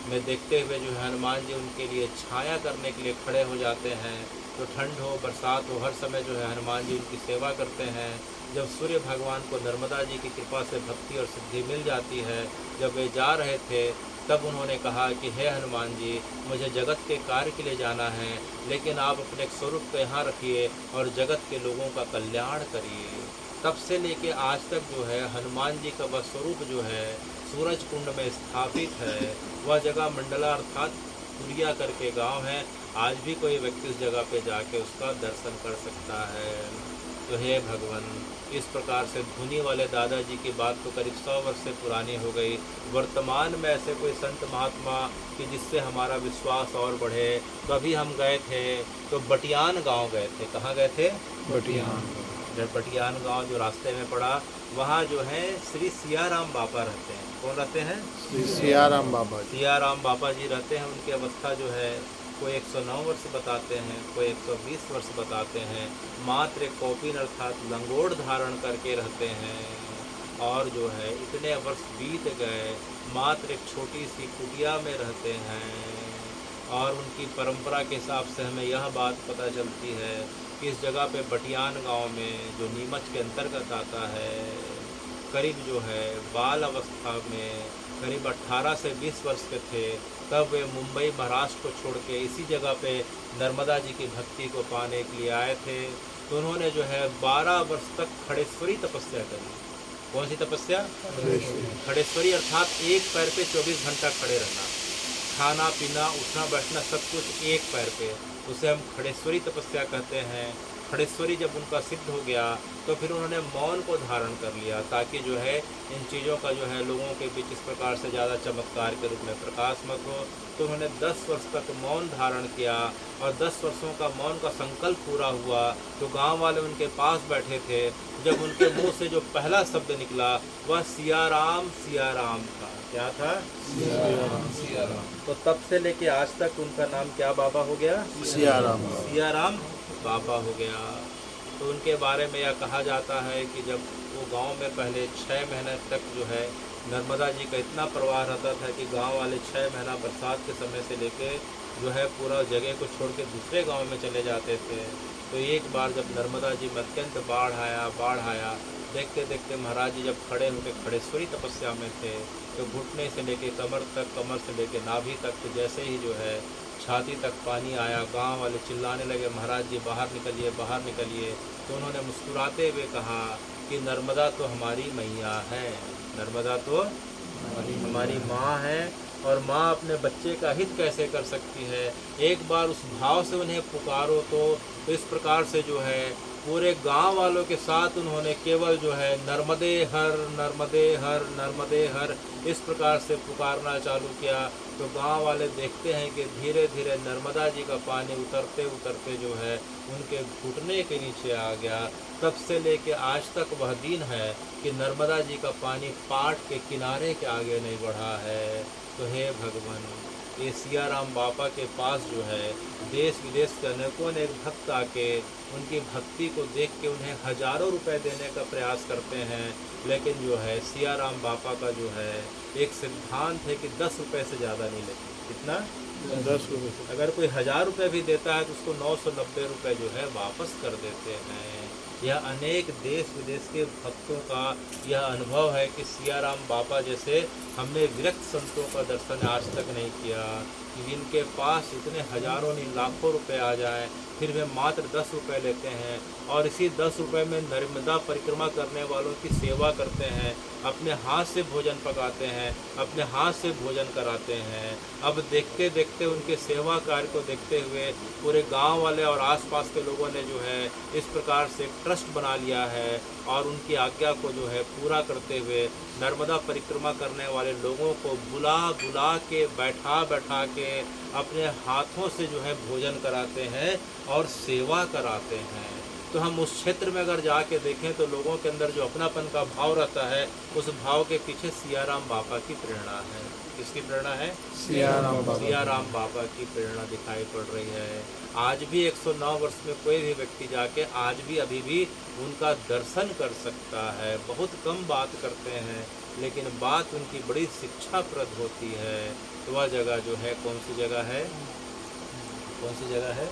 में देखते हुए जो है हनुमान जी उनके लिए छाया करने के लिए खड़े हो जाते हैं। तो ठंड हो बरसात हो, हर समय जो है हनुमान जी उनकी सेवा करते हैं। जब सूर्य भगवान को नर्मदा जी की कृपा से भक्ति और सिद्धि मिल जाती है, जब वे जा रहे थे तब उन्होंने कहा कि हे हनुमान जी, मुझे जगत के कार्य के लिए जाना है, लेकिन आप अपने स्वरूप को यहाँ रखिए और जगत के लोगों का कल्याण करिए। तब से लेके आज तक जो है हनुमान जी का वह स्वरूप जो है सूरज कुंड में स्थापित है। वह जगह मंडला अर्थात पुरिया करके गांव है। आज भी कोई व्यक्ति उस जगह पे जाके उसका दर्शन कर सकता है। तो हे भगवान, इस प्रकार से धुनी वाले दादाजी की बात तो करीब 100 वर्ष से पुरानी हो गई। वर्तमान में ऐसे कोई संत महात्मा कि जिससे हमारा विश्वास और बढ़े। तो अभी हम गए थे तो बटियान गांव गए थे। कहाँ गए थे? बटियान। जब बटियान गांव जो रास्ते में पड़ा, वहाँ जो है श्री सियाराम बाबा रहते हैं। कौन रहते हैं? श्री सियाराम बाबा जी। सियाराम बाबा जी रहते हैं। उनकी अवस्था जो है कोई 109 वर्ष बताते हैं, कोई 120 वर्ष बताते हैं। मात्र एक कौपीन अर्थात लंगोट धारण करके रहते हैं, और जो है इतने वर्ष बीत गए, मात्र एक छोटी सी कुटिया में रहते हैं। और उनकी परंपरा के हिसाब से हमें यह बात पता चलती है कि इस जगह पे बटियान गांव में जो नीमच के अंतर्गत आता है, करीब जो है बाल अवस्था में करीब 18 से 20 वर्ष के थे, तब वे मुंबई महाराष्ट्र को छोड़ के इसी जगह पे नर्मदा जी की भक्ति को पाने के लिए आए थे। तो उन्होंने जो है 12 वर्ष तक खड़ेश्वरी तपस्या करी। कौन सी तपस्या? खड़ेश्वरी अर्थात एक पैर पे 24 घंटा खड़े रहना, खाना पीना उठना बैठना सब कुछ एक पैर पे, उसे हम खड़ेश्वरी तपस्या कहते हैं। खड़ेश्वरी जब उनका सिद्ध हो गया तो फिर उन्होंने मौन को धारण कर लिया, ताकि जो है इन चीज़ों का जो है लोगों के बीच इस प्रकार से ज़्यादा चमत्कार के रूप में प्रकाश मत हो। तो उन्होंने 10 वर्ष तक मौन धारण किया, और 10 वर्षों का मौन का संकल्प पूरा हुआ तो गांव वाले उनके पास बैठे थे। जब उनके मुंह से जो पहला शब्द निकला वह सियाराम सियाराम था। क्या था? सियाराम। तो तब से लेके आज तक उनका नाम क्या बाबा हो गया? सियाराम। सियाराम बाबा हो गया। तो उनके बारे में यह कहा जाता है कि जब वो गांव में पहले 6 महीने तक जो है नर्मदा जी का इतना प्रवाह रहता था कि गांव वाले 6 महीना बरसात के समय से लेके जो है पूरा जगह को छोड़ के दूसरे गांव में चले जाते थे। तो एक बार जब नर्मदा जी में अत्यंत बाढ़ आया, देखते देखते महाराज जी जब खड़े होकर खड़ेश्वरी तपस्या में थे, तो घुटने से लेके कमर तक, कमर से लेके नाभि तक, तो जैसे ही जो है छाती तक पानी आया, गांव वाले चिल्लाने लगे महाराज जी बाहर निकलिए, बाहर निकलिए। तो उन्होंने मुस्कुराते हुए कहा कि नर्मदा तो हमारी मैया है, नर्मदा तो हमारी माँ है, और माँ अपने बच्चे का हित कैसे कर सकती है। एक बार उस भाव से उन्हें पुकारो तो इस प्रकार से जो है पूरे गांव वालों के साथ उन्होंने केवल जो है नर्मदे हर नर्मदे हर नर्मदे हर इस प्रकार से पुकारना चालू किया। तो गांव वाले देखते हैं कि धीरे धीरे नर्मदा जी का पानी उतरते उतरते जो है उनके घुटने के नीचे आ गया। तब से लेके आज तक वह दिन है कि नर्मदा जी का पानी पाट के किनारे के आगे नहीं बढ़ा है। तो हे भगवान, ये सियाराम बापा के पास जो है देश विदेश के अनेकों भक्त आके उनकी भक्ति को देख के उन्हें हजारों रुपए देने का प्रयास करते हैं, लेकिन जो है सियाराम बापा का जो है एक सिद्धांत है कि 10 रुपए से ज़्यादा नहीं लेते। कितना? 10 रुपये से। अगर कोई 1000 रुपये भी देता है तो उसको 990 रुपये जो है वापस कर देते हैं। यह अनेक देश विदेश के भक्तों का यह अनुभव है कि सियाराम बापा जैसे हमने विरक्त संतों का दर्शन आज तक नहीं किया, कि जिनके पास इतने हजारों नहीं लाखों रुपए आ जाए फिर वे मात्र 10 रुपये लेते हैं और इसी 10 रुपये में नर्मदा परिक्रमा करने वालों की सेवा करते हैं, अपने हाथ से भोजन पकाते हैं, अपने हाथ से भोजन कराते हैं। अब देखते देखते उनके सेवा कार्य को देखते हुए पूरे गांव वाले और आसपास के लोगों ने जो है इस प्रकार से एक ट्रस्ट बना लिया है और उनकी आज्ञा को जो है पूरा करते हुए नर्मदा परिक्रमा करने वाले लोगों को बुला बुला के बैठा बैठा के अपने हाथों से जो है भोजन कराते हैं और सेवा कराते हैं। तो हम उस क्षेत्र में अगर जाके देखें तो लोगों के अंदर जो अपनापन का भाव रहता है उस भाव के पीछे सियाराम बापा की प्रेरणा है। किसकी प्रेरणा है? सियाराम बापा की प्रेरणा दिखाई पड़ रही है। आज भी 109 वर्ष में कोई भी व्यक्ति जाके आज भी अभी भी उनका दर्शन कर सकता है। बहुत कम बात करते हैं लेकिन बात उनकी बड़ी शिक्षाप्रद होती है। तो वह जगह जो है कौन सी जगह है? कौन सी जगह है?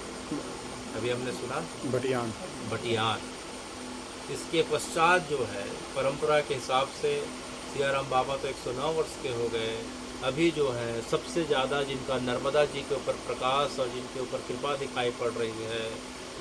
अभी हमने सुना बटियान। बटियान। इसके पश्चात जो है परंपरा के हिसाब से सियाराम बाबा तो 109 वर्ष के हो गए। अभी जो है सबसे ज़्यादा जिनका नर्मदा जी के ऊपर प्रकाश और जिनके ऊपर कृपा दिखाई पड़ रही है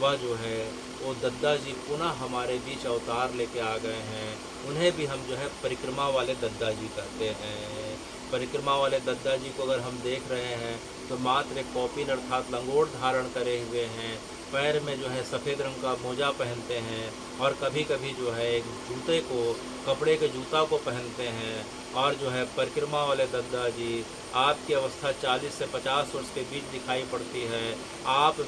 वह जो है वो दद्दा जी पुनः हमारे बीच अवतार लेके आ गए हैं। उन्हें भी हम जो है परिक्रमा वाले दद्दा जी कहते हैं। परिक्रमा वाले दद्दा जी को अगर हम देख रहे हैं तो मात्र एक कॉपिन अर्थात लंगोट धारण करे हुए हैं, पैर में जो है सफ़ेद रंग का मोजा पहनते हैं और कभी कभी जो है एक जूते को कपड़े के जूता को पहनते हैं। और जो है परिक्रमा वाले दद्दा जी आपकी अवस्था 40 से 50 वर्ष के बीच दिखाई पड़ती है। आप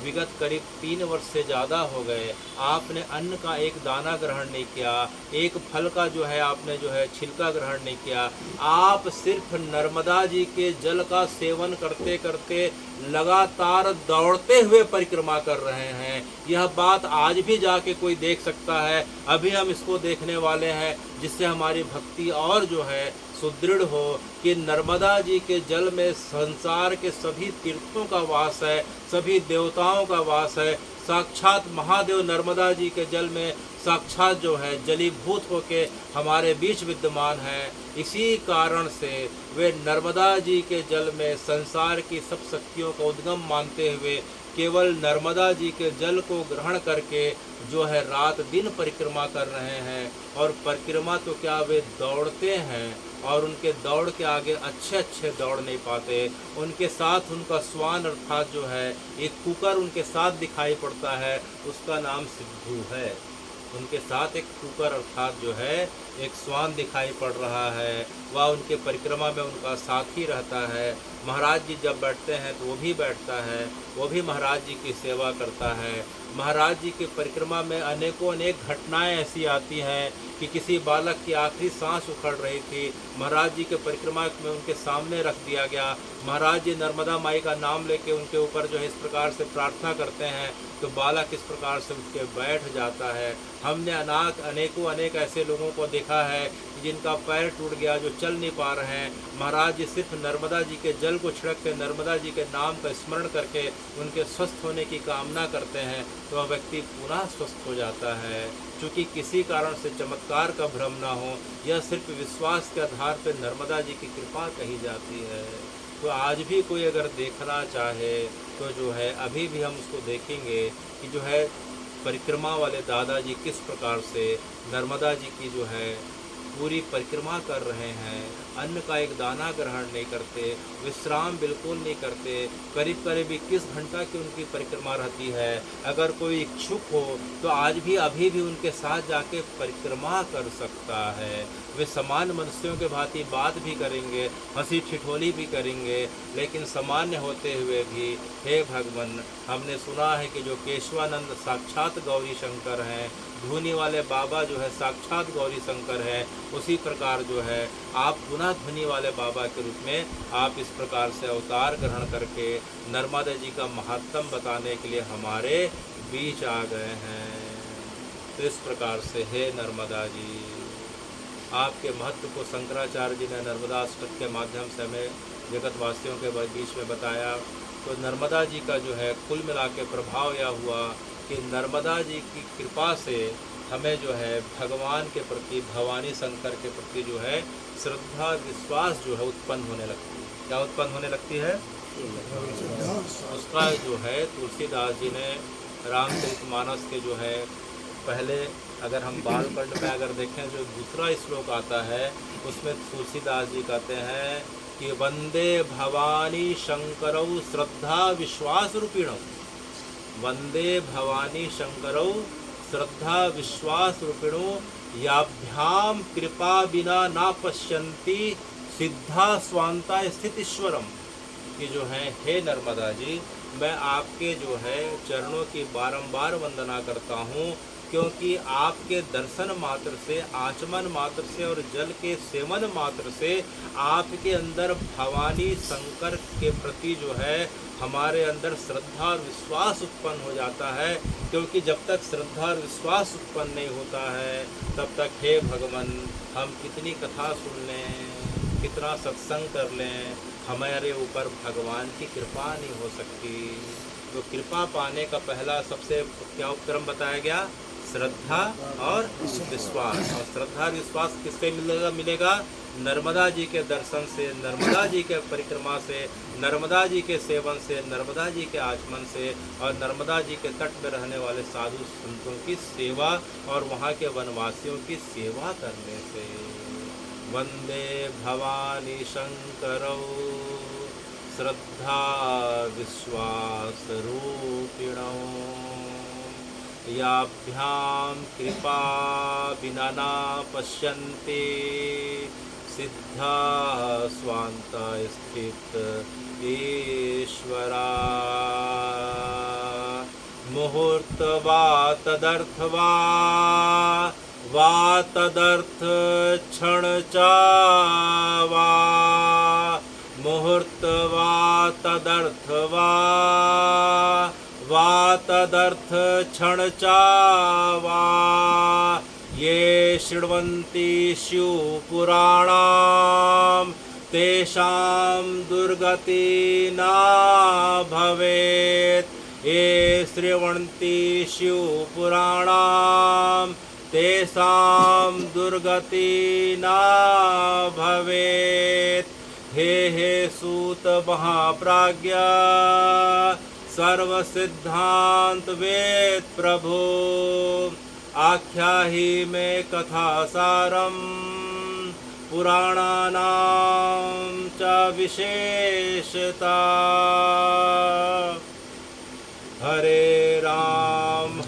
विगत करीब 3 वर्ष से ज़्यादा हो गए, आपने अन्न का एक दाना ग्रहण नहीं किया, एक फल का जो है आपने जो है छिलका ग्रहण नहीं किया। आप सिर्फ नर्मदा जी के जल का सेवन करते करते लगातार दौड़ते हुए परिक्रमा कर रहे हैं। यह बात आज भी जाके कोई देख सकता है। अभी हम इसको देखने वाले हैं जिससे हमारी भक्ति और जो है सुदृढ़ हो कि नर्मदा जी के जल में संसार के सभी तीर्थों का वास है, सभी देवताओं का वास है। साक्षात महादेव नर्मदा जी के जल में साक्षात जो है जलीभूत होके हमारे बीच विद्यमान है। इसी कारण से वे नर्मदा जी के जल में संसार की सब शक्तियों का उद्गम मानते हुए केवल नर्मदा जी के जल को ग्रहण करके जो है रात दिन परिक्रमा कर रहे हैं। और परिक्रमा तो क्या, वे दौड़ते हैं और उनके दौड़ के आगे अच्छे दौड़ नहीं पाते। उनके साथ उनका स्वान अर्थात जो है एक कुकर उनके साथ दिखाई पड़ता है, उसका नाम सिद्धू है। उनके साथ एक कुकर अर्थात जो है एक स्वान दिखाई पड़ रहा है, वह उनके परिक्रमा में उनका साथी रहता है। महाराज जी जब बैठते हैं तो वो भी बैठता है, वो भी महाराज जी की सेवा करता है। महाराज जी की परिक्रमा में अनेक घटनाएं ऐसी आती हैं कि किसी बालक की आखिरी सांस उखड़ रही थी, महाराज जी के परिक्रमा में उनके सामने रख दिया गया। महाराज जी नर्मदा माई का नाम लेके उनके ऊपर जो है इस प्रकार से प्रार्थना करते हैं तो बालक इस प्रकार से उठ के बैठ जाता है। हमने अनेक ऐसे लोगों को देखा है जिनका पैर टूट गया, जो चल नहीं पा रहे हैं। महाराज जी सिर्फ नर्मदा जी के जल को छिड़क के नर्मदा जी के नाम का स्मरण करके उनके स्वस्थ होने की कामना करते हैं तो वह व्यक्ति पुनः स्वस्थ हो जाता है। चूँकि किसी कारण से चमत्कार का भ्रम ना हो, यह सिर्फ विश्वास के आधार पर नर्मदा जी की कृपा कही जाती है। तो आज भी कोई अगर देखना चाहे तो जो है अभी भी हम उसको देखेंगे कि जो है परिक्रमा वाले दादाजी किस प्रकार से नर्मदा जी की जो है पूरी परिक्रमा कर रहे हैं, अन्न का एक दाना ग्रहण नहीं करते, विश्राम बिल्कुल नहीं करते, करीब करीब 21 घंटा की उनकी परिक्रमा रहती है। अगर कोई इच्छुक हो तो आज भी अभी भी उनके साथ जाके परिक्रमा कर सकता है। वे समान मनुष्यों के भांति बात भी करेंगे, हंसी ठिठोली भी करेंगे, लेकिन सामान्य होते हुए भी हे भगवान, हमने सुना है कि जो केशवानंद साक्षात गौरी शंकर हैं, धुनी वाले बाबा जो है साक्षात गौरी शंकर है, उसी प्रकार जो है आप पुनः धुनी वाले बाबा के रूप में आप इस प्रकार से अवतार ग्रहण करके नर्मदा जी का महात्म बताने के लिए हमारे बीच आ गए हैं। तो इस प्रकार से हे नर्मदा जी, आपके महत्व को शंकराचार्य जी ने नर्मदा अष्टक के माध्यम से हमें जगतवासियों के बीच में बताया। तो नर्मदा जी का जो है कुल मिला के प्रभाव यह हुआ कि नर्मदा जी की कृपा से हमें जो है भगवान के प्रति, भवानी शंकर के प्रति जो है श्रद्धा विश्वास जो है उत्पन्न होने लगती है। क्या उत्पन्न होने लगती है? उसका जो है तुलसीदास जी ने रामचरितमानस के जो है पहले, अगर हम बालखंड में अगर देखें जो दूसरा श्लोक आता है, उसमें तुलसीदास जी कहते हैं कि वंदे भवानी शंकरौ श्रद्धा विश्वास रूपिणौ, वंदे भवानी शंकरौ श्रद्धा विश्वास रूपिणो याभ्याम कृपा बिना ना पश्यन्ति सिद्धा स्वांता स्थित ईश्वरम। कि जो है हे नर्मदा जी, मैं आपके जो है चरणों की बारंबार वंदना करता हूँ, क्योंकि आपके दर्शन मात्र से, आचमन मात्र से और जल के सेवन मात्र से आपके अंदर भवानी शंकर के प्रति जो है हमारे अंदर श्रद्धा और विश्वास उत्पन्न हो जाता है। क्योंकि जब तक श्रद्धा और विश्वास उत्पन्न नहीं होता है तब तक हे भगवान, हम कितनी कथा सुन लें, कितना सत्संग कर लें, हमारे ऊपर भगवान की कृपा नहीं हो सकती। तो कृपा पाने का पहला सबसे क्या उपक्रम बताया गया? श्रद्धा और विश्वास। और श्रद्धा विश्वास किससे मिलेगा? नर्मदा जी के दर्शन से, नर्मदा जी के परिक्रमा से, नर्मदा जी के सेवन से, नर्मदा जी के आचमन से और नर्मदा जी के तट में रहने वाले साधु संतों की सेवा और वहाँ के वनवासियों की सेवा करने से। वंदे भवानी शंकरौ श्रद्धा विश्वास रूपिणौ याभ्याम कृपा बिना ना पश्यन्ति सिद्धा स्वांता स्थित ईश्वरा। मुहूर्त वा तदर्थ क्षण चा वा, मुहूर्त तदर्थ वा तदर्थ क्षण चा वा, ये शृण्वन्ति शिवपुराणां तेषां दुर्गति न भवेत्। ये शृण्वन्ति शिवपुराणां तेषां दुर्गति न भवेत्। हे सूत महाप्राज्ञा सर्वसिद्धांत वेद प्रभो, आख्याहि मे कथा सारम पुराणानां च विशेषता। हरे राम